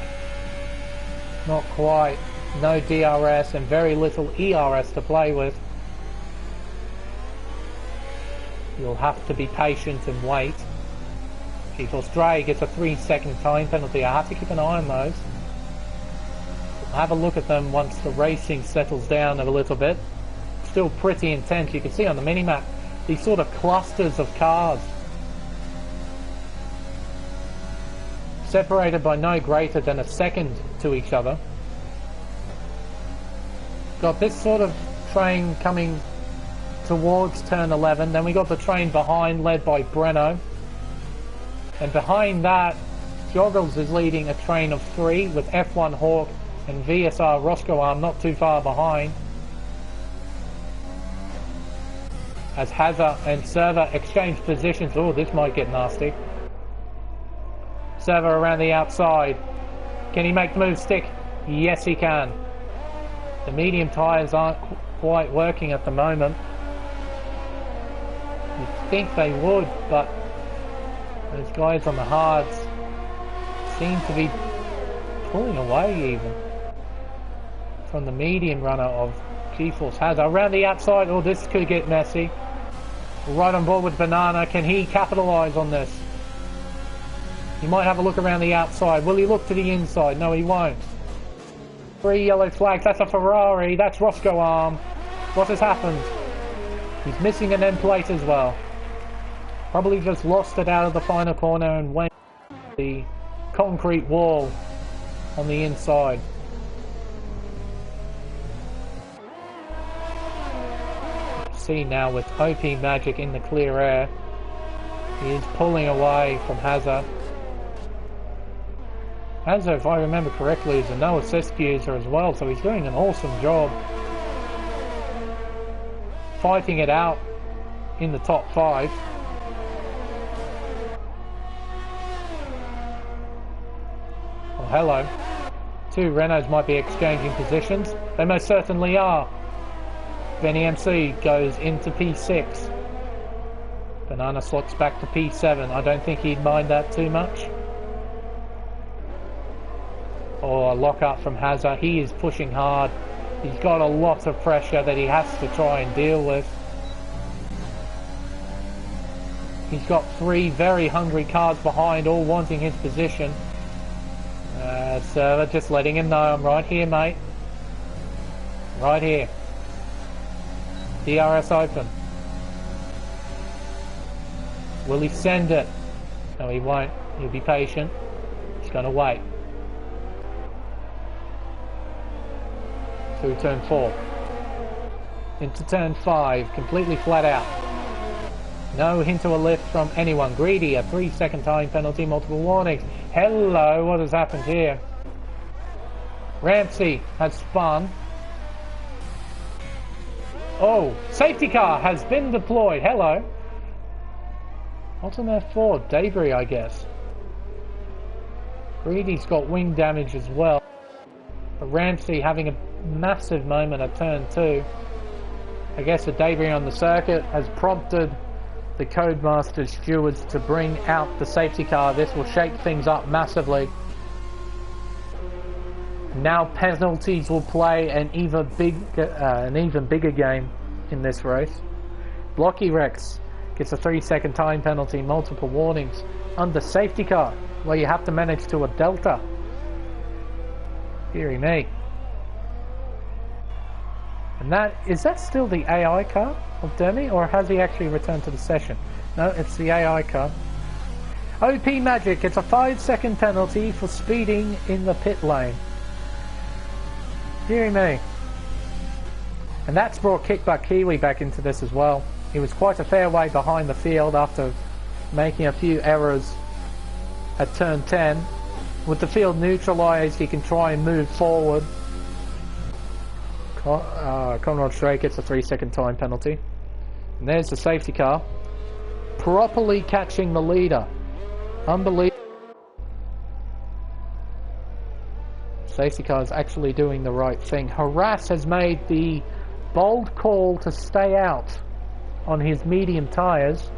Not quite. No DRS and very little ERS to play with. You'll have to be patient and wait. G4 Stray gets a 3-second time penalty. I have to keep an eye on those. We'll have a look at them once the racing settles down a little bit. Still pretty intense. You can see on the minimap these sort of clusters of cars separated by no greater than a second to each other. Got this sort of train coming towards turn 11, then we got the train behind led by Breno, and behind that Joggles is leading a train of 3 with F1 Hawk and VSR Roscoe Arm not too far behind, as Hazard and Server exchange positions. Oh, this might get nasty. Server around the outside, can he make the move stick? Yes, he can. The medium tyres aren't quite working at the moment. You'd think they would, but those guys on the hards seem to be pulling away even from the medium runner of GeForce Hazard. Around the outside, oh, this could get messy. Right on board with Banana. Can he capitalise on this? He might have a look around the outside. Will he look to the inside? No, he won't. 3 yellow flags. That's a Ferrari. That's Roscoe Arm. What has happened? He's missing an end plate as well. Probably just lost it out of the final corner and went to the concrete wall on the inside. See now with OP Magic in the clear air. He is pulling away from Hazard. Hazard, if I remember correctly, is a no assist user as well, so he's doing an awesome job fighting it out in the top 5. Oh, hello. 2 Renaults might be exchanging positions. They most certainly are. Benny MC goes into P6. Banana slots back to P7. I don't think he'd mind that too much. Or a lock up from Hazard. He is pushing hard. He's got a lot of pressure that he has to try and deal with. He's got 3 very hungry cars behind, all wanting his position. Server just letting him know, I'm right here, mate. Right here. DRS open. Will he send it? No, he won't. He'll be patient. He's going to wait. Through turn 4. Into turn 5. Completely flat out. No hint of a lift from anyone. Greedy, a 3-second time penalty, multiple warnings. Hello, what has happened here? Ramsey has spun. Oh, safety car has been deployed. Hello. What's on F4? Debris, I guess. Greedy's got wing damage as well. But Ramsey having a massive moment at turn 2. I guess the debris on the circuit has prompted the Codemaster stewards to bring out the safety car. This will shake things up massively. Now penalties will play an even bigger game in this race. Blocky Rex gets a 3-second time penalty, multiple warnings under safety car, where you have to manage to a delta. Deary me. And is that still the AI car of Demi, or has he actually returned to the session? No, it's the AI car. OP Magic gets a 5-second penalty for speeding in the pit lane. Deary me. And that's brought Kickbutt Kiwi back into this as well. He was quite a fair way behind the field after making a few errors at turn 10. With the field neutralised, he can try and move forward. Conrad Strait gets a 3-second time penalty. And there's the safety car. Properly catching the leader. Unbelievable. Safety car is actually doing the right thing. Harass has made the bold call to stay out on his medium tyres,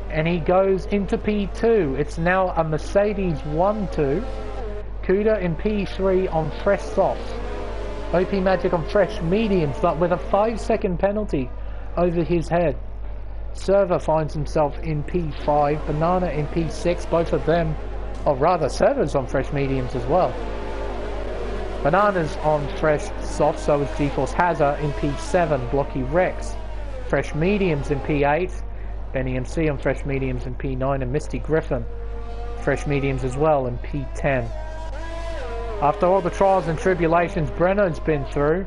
and he goes into P2. It's now a Mercedes 1-2. Cuda in P3 on fresh softs. OP Magic on fresh mediums, but with a 5-second penalty over his head. Server finds himself in P5. Banana in P6. Both of them, or rather Server's on fresh mediums as well. Banana's on fresh soft, so is GeForce Hazard in P7. Blocky Rex, fresh mediums in P8. Benny MC on fresh mediums in P9, and Misty Griffin, fresh mediums as well in P10. After all the trials and tribulations Brenno's been through,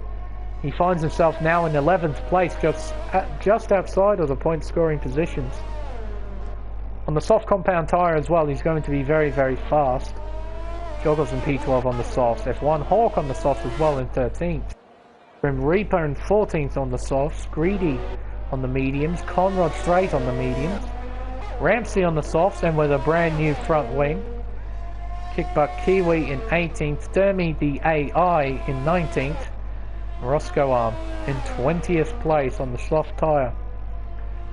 he finds himself now in 11th place, just outside of the point scoring positions. On the soft compound tyre as well, he's going to be very, very fast. Joggles in P12 on the softs. F1 Hawk on the softs as well in 13th. Grim Reaper in 14th on the softs. Greedy on the mediums. Conrad Strait on the mediums. Ramsey on the softs and with a brand new front wing. Kickbutt Kiwi in 18th. Dermy the AI in 19th. Roscoe Arm in 20th place on the soft tyre.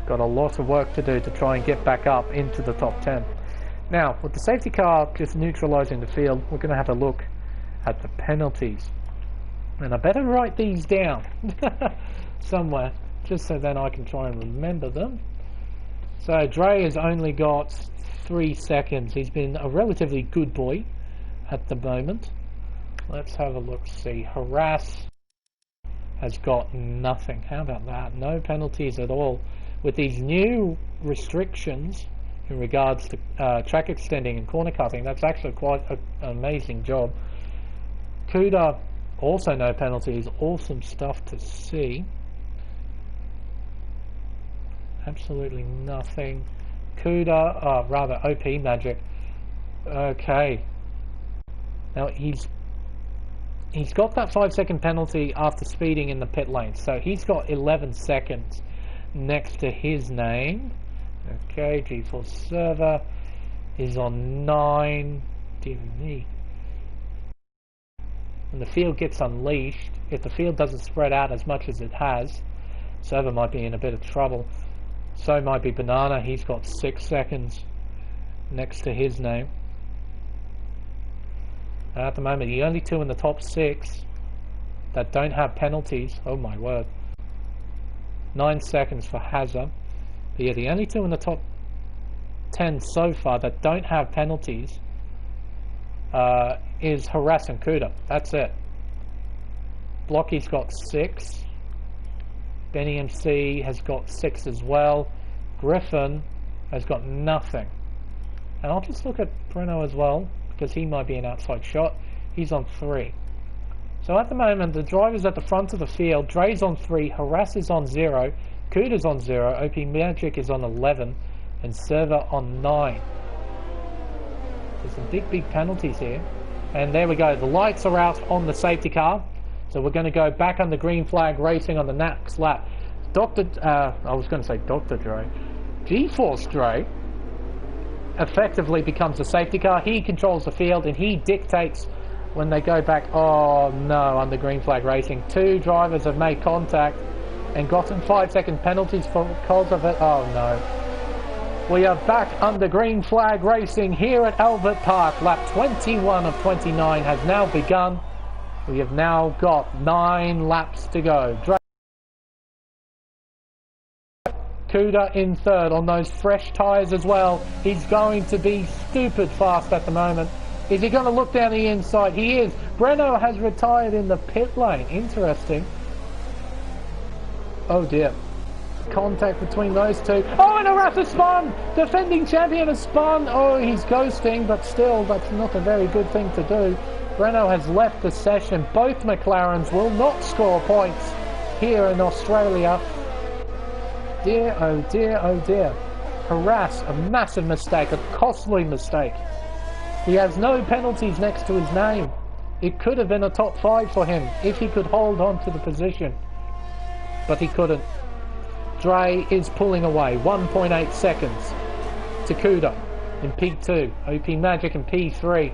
Got a lot of work to do to try and get back up into the top 10. Now, with the safety car just neutralising the field, we're going to have a look at the penalties. And I better write these down somewhere, just so then I can try and remember them. So Dre has only got 3 seconds. He's been a relatively good boy at the moment. Let's have a look, see. Harass has got nothing. How about that? No penalties at all. With these new restrictions in regards to track extending and corner cutting, that's actually quite an amazing job. Kuda, also no penalties. Awesome stuff to see. Absolutely nothing. Kuda, rather OP Magic. Okay. Now he's got that 5-second penalty after speeding in the pit lane, so he's got 11 seconds next to his name. Okay, G4 server is on 9. Dear me. When the field gets unleashed, if the field doesn't spread out as much as it has, server might be in a bit of trouble. So might be Banana. He's got 6 seconds next to his name. At the moment, the only 2 in the top 6 that don't have penalties. Oh my word. 9 seconds for Hazza. But yeah, the only 2 in the top 10 so far that don't have penalties is Harass and Kuda. That's it. Blocky's got 6. Benny MC has got 6 as well. Griffin has got nothing. And I'll just look at Breno as well, because he might be an outside shot. He's on 3. So at the moment, the driver's at the front of the field. Dre's on 3, Harass is on 0, Kuda's on 0, OP Magic is on 11, and Server on 9. There's some big penalties here. And there we go, the lights are out on the safety car. So we're going to go back on the green flag racing on the next lap. I was going to say Dr. Dre. G-Force Dre effectively becomes a safety car. He controls the field and he dictates when they go back. Oh no, on the green flag racing. 2 drivers have made contact and gotten 5-second penalties because of it. Oh no. We are back under green flag racing here at Albert Park. Lap 21 of 29 has now begun. We have now got 9 laps to go. Kuda in 3rd on those fresh tyres as well. He's going to be stupid fast at the moment. Is he going to look down the inside? He is. Breno has retired in the pit lane. Interesting. Oh dear. Contact between those 2. Oh, and Harass has spun! Defending champion has spun! Oh, he's ghosting, but still, that's not a very good thing to do. Breno has left the session. Both McLarens will not score points here in Australia. Dear, oh dear, oh dear. Harass, a massive mistake, a costly mistake. He has no penalties next to his name. It could have been a top 5 for him if he could hold on to the position. But he couldn't. Dre is pulling away. 1.8 seconds to Kuda in P2. OP Magic in P3.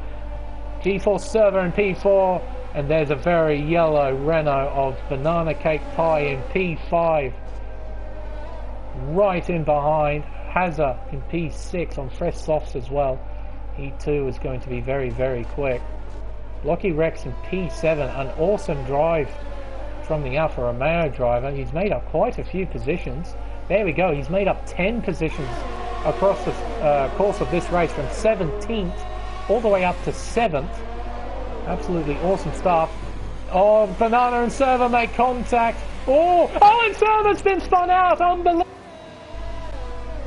G4 Server in P4. And there's a very yellow Renault of Banana Cake Pie in P5. Right in behind. Hazza in P6 on fresh softs as well. He too is going to be very quick. Blocky Rex in P7. An awesome drive from the Alfa Romeo driver. He's made up quite a few positions. There we go. He's made up 10 positions across the course of this race, from 17th all the way up to 7th. Absolutely awesome stuff. Oh, Banana and Server make contact. Oh, and Server's been spun out. Unbelievable.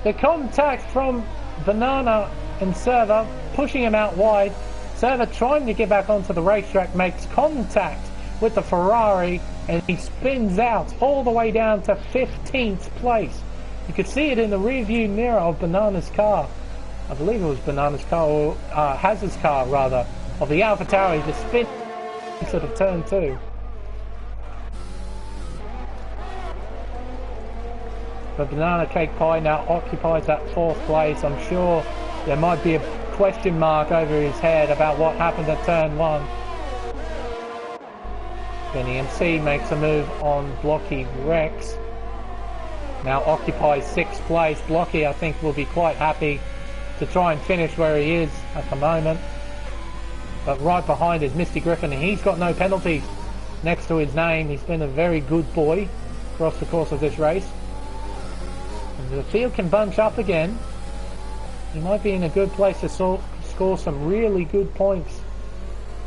The contact from Banana and Server, pushing him out wide. Server trying to get back onto the racetrack, makes contact with the Ferrari, and he spins out all the way down to 15th place. You could see it in the rear view mirror of Banana's car. I believe it was Banana's car, or Hazard's car rather, of the AlphaTauri, the spin sort of turn 2. But Banana Cake Pie now occupies that 4th place. I'm sure there might be a question mark over his head about what happened at turn 1. Benny MC makes a move on Blocky Rex. Now occupies 6th place. Blocky, I think, will be quite happy to try and finish where he is at the moment. But right behind is Misty Griffin, and he's got no penalties next to his name. He's been a very good boy across the course of this race. And the field can bunch up again. He might be in a good place to score some really good points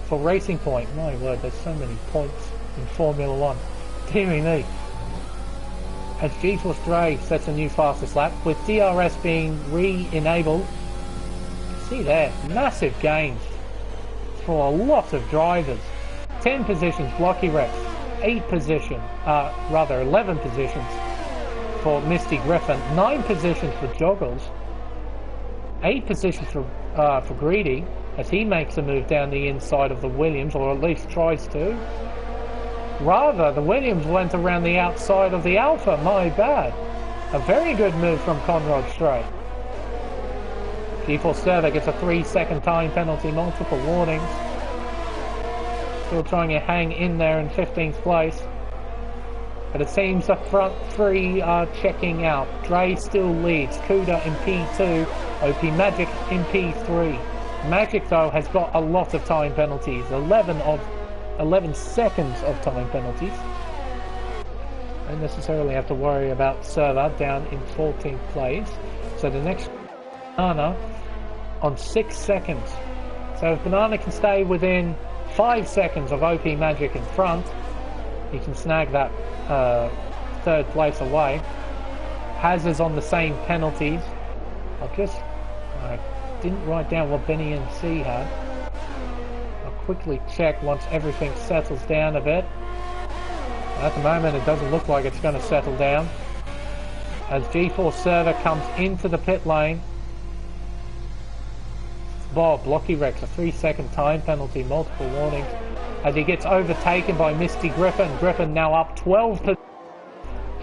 for Racing Point. My word, there's so many points in Formula 1. Deary me. As G-Force Dre sets a new fastest lap, with DRS being re-enabled. See there, massive gains for a lot of drivers. 10 positions Blocky Rex, 11 positions for Misty Griffin, 9 positions for Joggles, 8 positions for Greedy, as he makes a move down the inside of the Williams, or at least tries to. Rather, the Williams went around the outside of the Alpha, my bad. A very good move from Conrad Strait. G4 Server gets a 3-second time penalty, multiple warnings. Still trying to hang in there in 15th place. But it seems the front three are checking out. Dre still leads, Kuda in P2, OP Magic in P3. Magic, though, has got a lot of time penalties, 11 seconds of time penalties. Don't necessarily have to worry about Server down in 14th place. So the next Banana on 6 seconds. So if Banana can stay within 5 seconds of OP Magic in front, he can snag that third place away. Hazard's on the same penalties. I didn't write down what Benny and C had. I'll quickly check once everything settles down a bit. At the moment it doesn't look like it's going to settle down. As G4 Server comes into the pit lane. Bob, Blocky Rex, a 3-second time penalty, multiple warnings. As he gets overtaken by Misty Griffin. Griffin now up 12%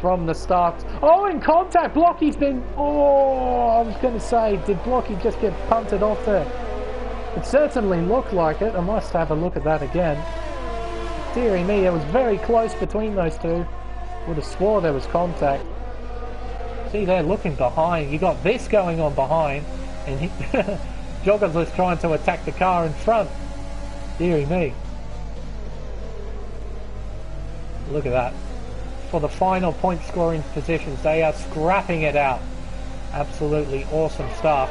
from the start. Oh, in contact! Blocky's been... Oh, I was going to say, did Blocky just get punted off there? It certainly looked like it. I must have a look at that again. Deary me, it was very close between those two. Would have swore there was contact. See there, looking behind. You got this going on behind. And he... Joggers was trying to attack the car in front. Deary me. Look at that. For the final point scoring positions, they are scrapping it out. Absolutely awesome stuff.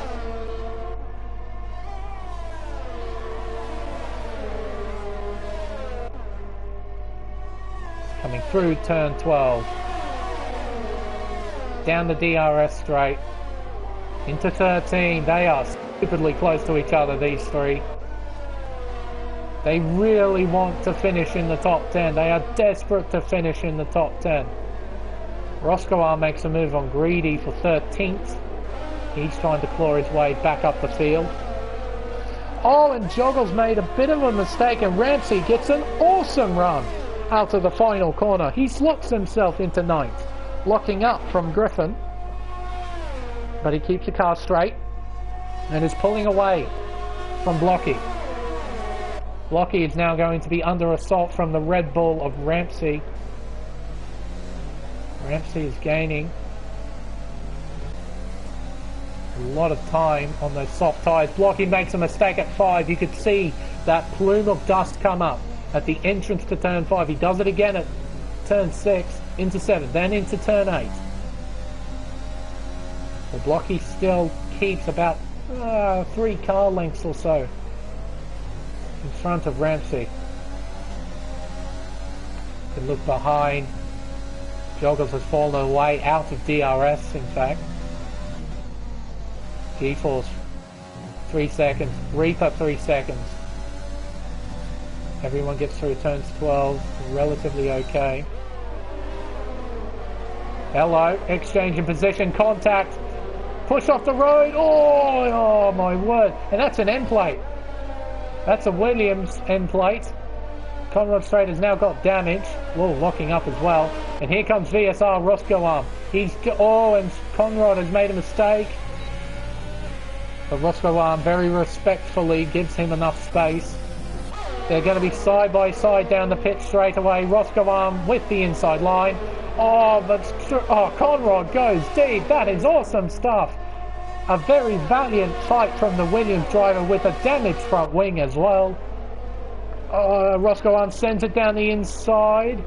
Coming through turn 12. Down the DRS straight. Into 13. They are stupidly close to each other, these three. They really want to finish in the top 10. They are desperate to finish in the top 10. Roscoe makes a move on Greedy for 13th. He's trying to claw his way back up the field. Oh, and Joggles made a bit of a mistake, and Ramsey gets an awesome run out of the final corner. He slots himself into 9th, locking up from Griffin. But he keeps the car straight and is pulling away from Blocky. Blocky is now going to be under assault from the Red Bull of Ramsey. Ramsey is gaining a lot of time on those soft tyres. Blocky makes a mistake at 5. You could see that plume of dust come up at the entrance to turn 5. He does it again at turn 6, into 7, then into turn 8. Well, Blocky still keeps about 3 car lengths or so in front of Ramsey. You can look behind. Joggles has fallen away out of DRS, in fact. G-Force 3 seconds. Reaper 3 seconds. Everyone gets through turns 12 relatively okay. Hello, exchange in position, contact. Push off the road. Oh my word. And that's an end plate. That's a Williams end plate. Conrad Strait has now got damage. Whoa, locking up as well. And here comes VSR Roscoe. And Conrad has made a mistake. But Roscoe very respectfully gives him enough space. They're going to be side by side down the pit straight away. Roscoe with the inside line. Oh, but Conrad goes deep. That is awesome stuff. A very valiant fight from the Williams driver with a damaged front wing as well. Roscoe Arm sends it down the inside.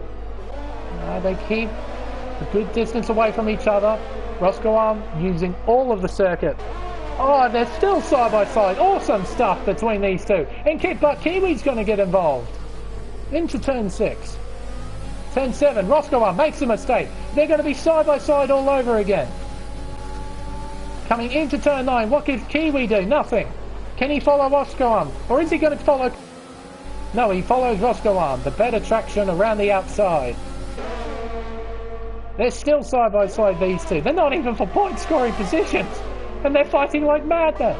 They keep a good distance away from each other. Roscoe Arm using all of the circuit. Oh, they're still side by side. Awesome stuff between these two. And Kiwi's going to get involved. Into turn 6. Turn 7, Roscoe Arm makes a mistake. They're going to be side by side all over again. Coming into turn 9, what can Kiwi do? Nothing. Can he follow Roscoe Arm? Or is he going to follow... No, he follows Roscoe Arm. The better traction around the outside. They're still side by side, these two. They're not even for point scoring positions. And they're fighting like madmen.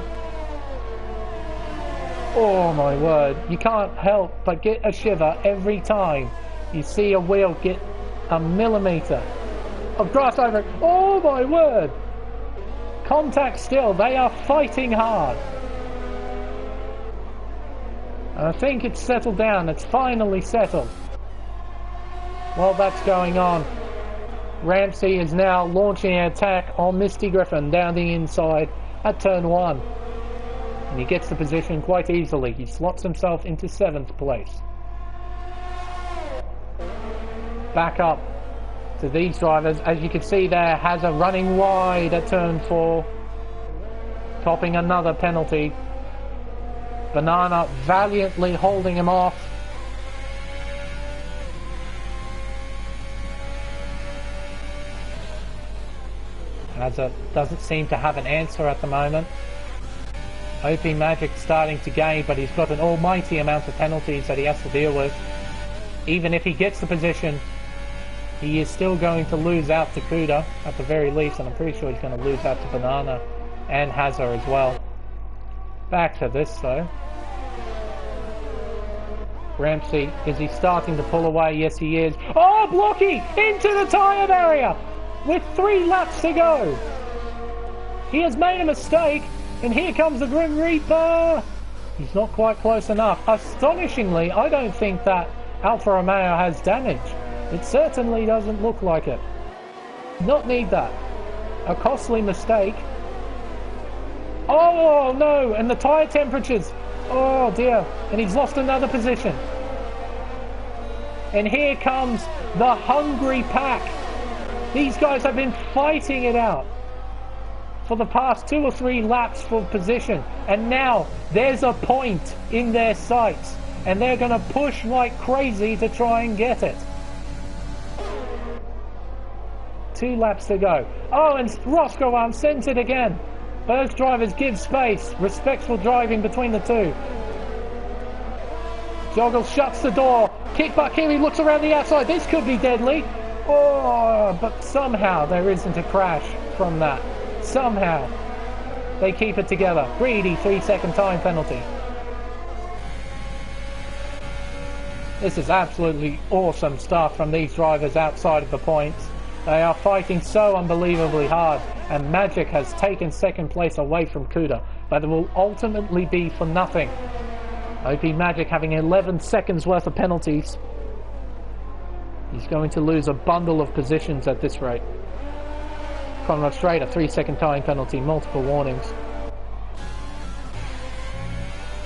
Oh my word. You can't help but get a shiver every time you see a wheel get a millimetre of grass over it. Oh my word. Contact still. They are fighting hard. I think it's settled down. It's finally settled. While that's going on, Ramsey is now launching an attack on Misty Griffin down the inside at turn 1. And he gets the position quite easily. He slots himself into 7th place. Back up to these drivers. As you can see there, has a running wide at turn 4. Topping another penalty. Banana valiantly holding him off. Hazza doesn't seem to have an answer at the moment. OP Magic starting to gain, but he's got an almighty amount of penalties that he has to deal with. Even if he gets the position, he is still going to lose out to Kuda at the very least, and I'm pretty sure he's going to lose out to Banana and Hazza as well. Back to this though. Ramsey, is he starting to pull away? Yes he is. Oh, Blocky into the tyre barrier with 3 laps to go. He has made a mistake, and here comes the Grim Reaper. He's not quite close enough. Astonishingly, I don't think that Alfa Romeo has damage. It certainly doesn't look like it. Not need that. A costly mistake. Oh no, and the tyre temperatures. Oh dear, and he's lost another position. And here comes the hungry pack. These guys have been fighting it out for the past 2 or 3 laps for position, and now there's a point in their sights, and they're going to push like crazy to try and get it. 2 laps to go. Oh, and Roscoe Arm sends it again. Both drivers give space. Respectful driving between the two. Joggle shuts the door. Kickback Kiwi looks around the outside. This could be deadly. Oh, but somehow there isn't a crash from that. Somehow they keep it together. Greedy 3-second time penalty. This is absolutely awesome stuff from these drivers outside of the points. They are fighting so unbelievably hard, and Magic has taken 2nd place away from Kuda, but it will ultimately be for nothing. OP Magic having 11 seconds worth of penalties. He's going to lose a bundle of positions at this rate. Conrad Straight, a 3-second time penalty, multiple warnings.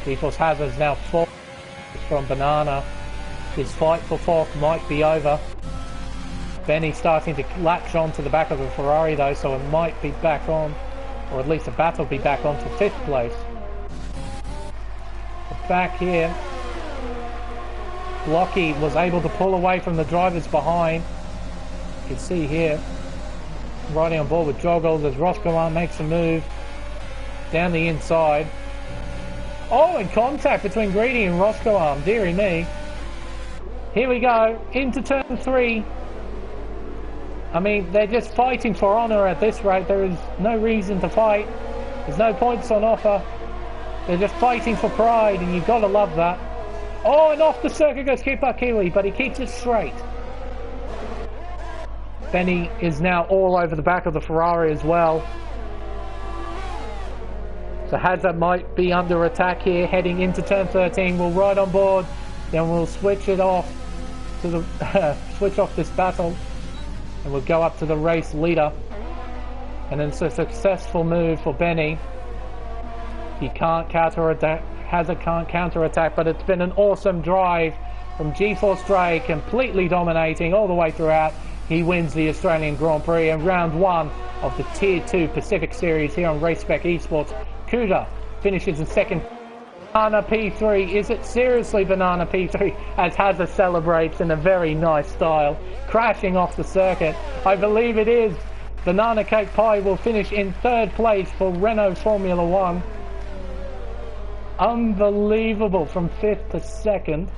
G-Force Hazard's now 4th from Banana. His fight for 4th might be over. Benny starting to latch on to the back of the Ferrari though, so it might be back on, or at least the battle be back on to 5th place. But back here, Blocky was able to pull away from the drivers behind. You can see here, riding on board with Joggles as Roscoe Arm makes a move down the inside. Oh, and contact between Greedy and Roscoe Arm, dearie me. Here we go, into turn 3. I mean, they're just fighting for honour at this rate. There is no reason to fight. There's no points on offer. They're just fighting for pride, and you've got to love that. Oh, and off the circuit goes Kipa Kiwi, but he keeps it straight. Benny is now all over the back of the Ferrari as well. So Hazard might be under attack here, heading into turn 13. We'll ride on board, then we'll switch it off to the switch off this battle. And we'll go up to the race leader. And it's a successful move for Benny. He can't counter-attack, Hazard can't counter-attack, but it's been an awesome drive from GeForce Dre, completely dominating all the way throughout. He wins the Australian Grand Prix in round 1 of the Tier 2 Pacific Series here on Race Spec Esports. Kuda finishes in second. Banana P3, is it seriously Banana P3? As Hazard celebrates in a very nice style, crashing off the circuit. I believe it is. Banana Cake Pie will finish in third place for Renault Formula 1. Unbelievable, from 5th to 2nd.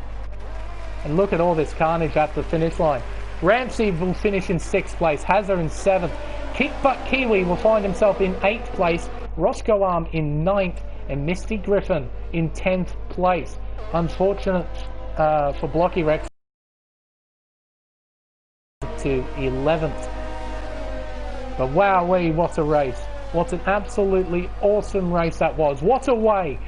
And look at all this carnage at the finish line. Ramsey will finish in 6th place, Hazard in 7th. Kick Butt Kiwi will find himself in 8th place, Roscoe Arm in 9th, and Misty Griffin in 10th place. Unfortunate for Blocky Rex to 11th. But wowee, what a race. What an absolutely awesome race that was. What a way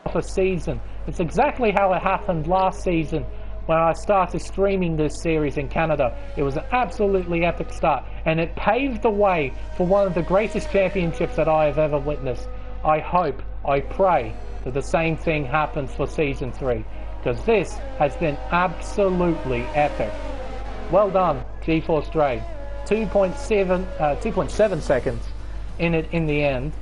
of a season. It's exactly how it happened last season when I started streaming this series in Canada. It was an absolutely epic start, and it paved the way for one of the greatest championships that I have ever witnessed. I hope, I pray that the same thing happens for Season 3, because this has been absolutely epic. Well done, GeForce Dre. 2.7 seconds in it in the end.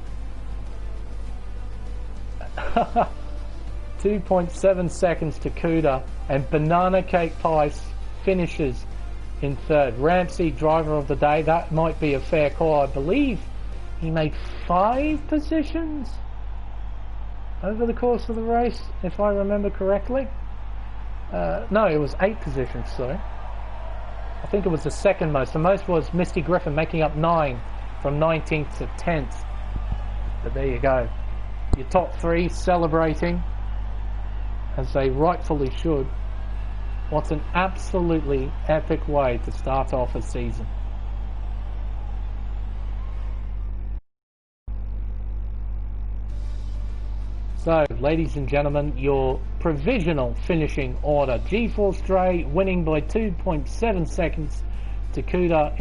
2.7 seconds to Kuda, and Banana Cake Pie finishes in third. Ramsey, driver of the day, that might be a fair call. I believe he made 5 positions over the course of the race, if I remember correctly. No, it was 8 positions, sorry. I think it was the second most. The most was Misty Griffin, making up 9 from 19th to 10th. But there you go. Your top 3 celebrating as they rightfully should. What an absolutely epic way to start off a season. So, ladies and gentlemen, your provisional finishing order. GeForce Dre winning by 2.7 seconds to Kuda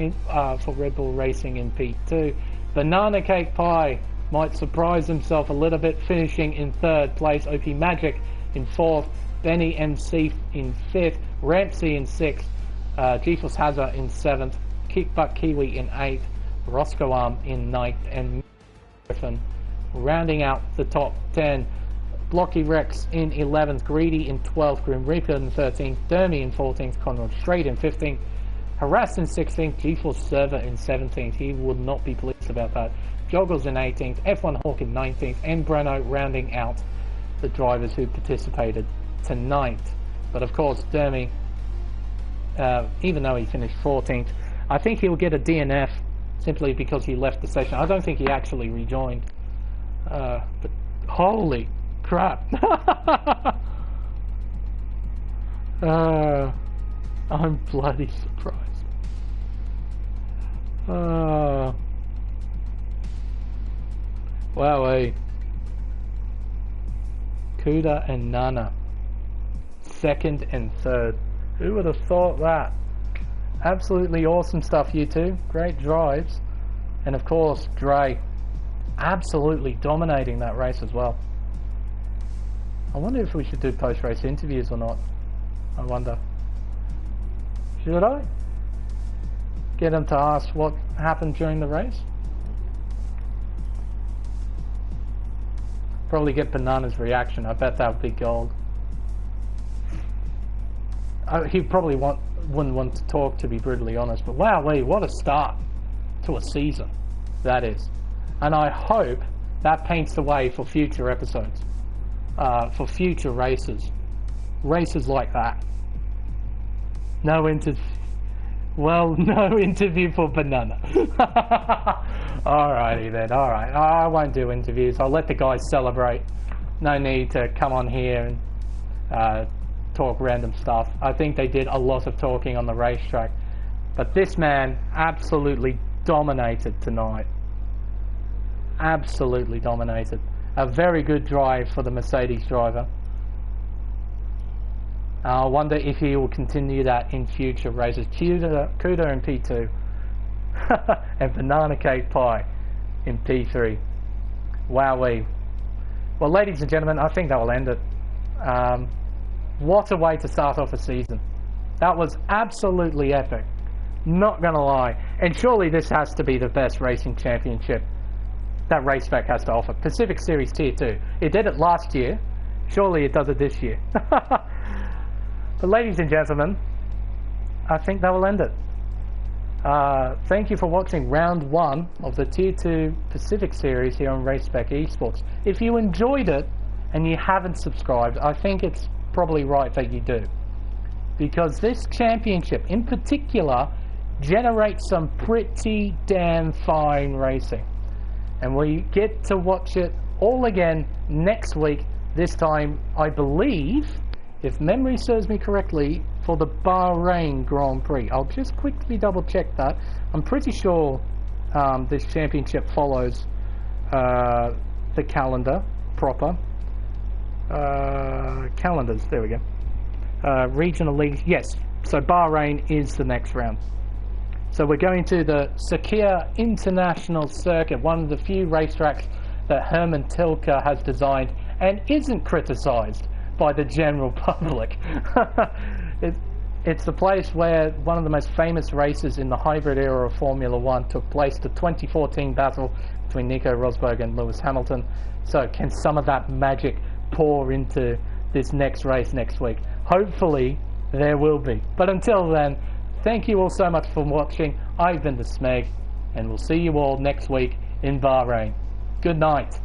for Red Bull Racing in P2. Banana Cake Pie might surprise himself a little bit, finishing in third place. OP Magic in 4th. Benny MC in 5th. Ramsey in 6th. GeForce Hazard in 7th. Kick Butt Kiwi in 8th. Roscoe Arm in 9th. And Griffin rounding out the top 10. Blocky Rex in 11th, Greedy in 12th, Grim Reaper in 13th, Dermy in 14th, Conrad Strait in 15th, Harassed in 16th, GeForce Server in 17th. He would not be pleased about that. Joggles in 18th, F1 Hawk in 19th, and Breno rounding out the drivers who participated tonight. But of course, Dermy, even though he finished 14th, I think he'll get a DNF simply because he left the session. I don't think he actually rejoined. But holy crap. I'm bloody surprised. Wowee. Kuda and Nana, 2nd and 3rd. Who would have thought that? Absolutely awesome stuff, you two. Great drives. And of course, Dre absolutely dominating that race as well. I wonder if we should do post-race interviews or not. I wonder. Should I get him to ask what happened during the race? Probably get Banana's reaction. I bet that would be gold. He probably wouldn't want to talk, to be brutally honest. But wowee, what a start to a season that is. And I hope that paints the way for future episodes, for future races like that. No interview. Well, no interview for Banana. Alrighty then, alright. I won't do interviews. I'll let the guys celebrate. No need to come on here and talk random stuff. I think they did a lot of talking on the racetrack. But this man absolutely dominated tonight. Absolutely dominated. A very good drive for the Mercedes driver. I wonder if he will continue that in future races. Kuda in P2. and banana cake pie in P3. Wowee. Well, ladies and gentlemen, I think that will end it. What a way to start off a season. That was absolutely epic. Not gonna lie. And surely this has to be the best racing championship that Race Spec has to offer. Pacific Series Tier 2. It did it last year. Surely it does it this year. But ladies and gentlemen, I think that will end it. Thank you for watching round 1 of the Tier 2 Pacific Series here on Race Spec Esports. If you enjoyed it and you haven't subscribed, I think it's probably right that you do. Because this championship in particular generates some pretty damn fine racing. And we get to watch it all again next week, this time I believe, if memory serves me correctly, for the Bahrain Grand Prix. I'll just quickly double check that. I'm pretty sure this championship follows the calendar proper. Calendars, there we go. Regional leagues, yes. So Bahrain is the next round. So we're going to the Sakhir International Circuit, one of the few racetracks that Herman Tilke has designed and isn't criticised by the general public. It's the place where one of the most famous races in the hybrid era of Formula One took place, the 2014 battle between Nico Rosberg and Lewis Hamilton. So can some of that magic pour into this next race next week? Hopefully there will be. But until then, thank you all so much for watching. I've been the Smeg, and we'll see you all next week in Bahrain. Good night.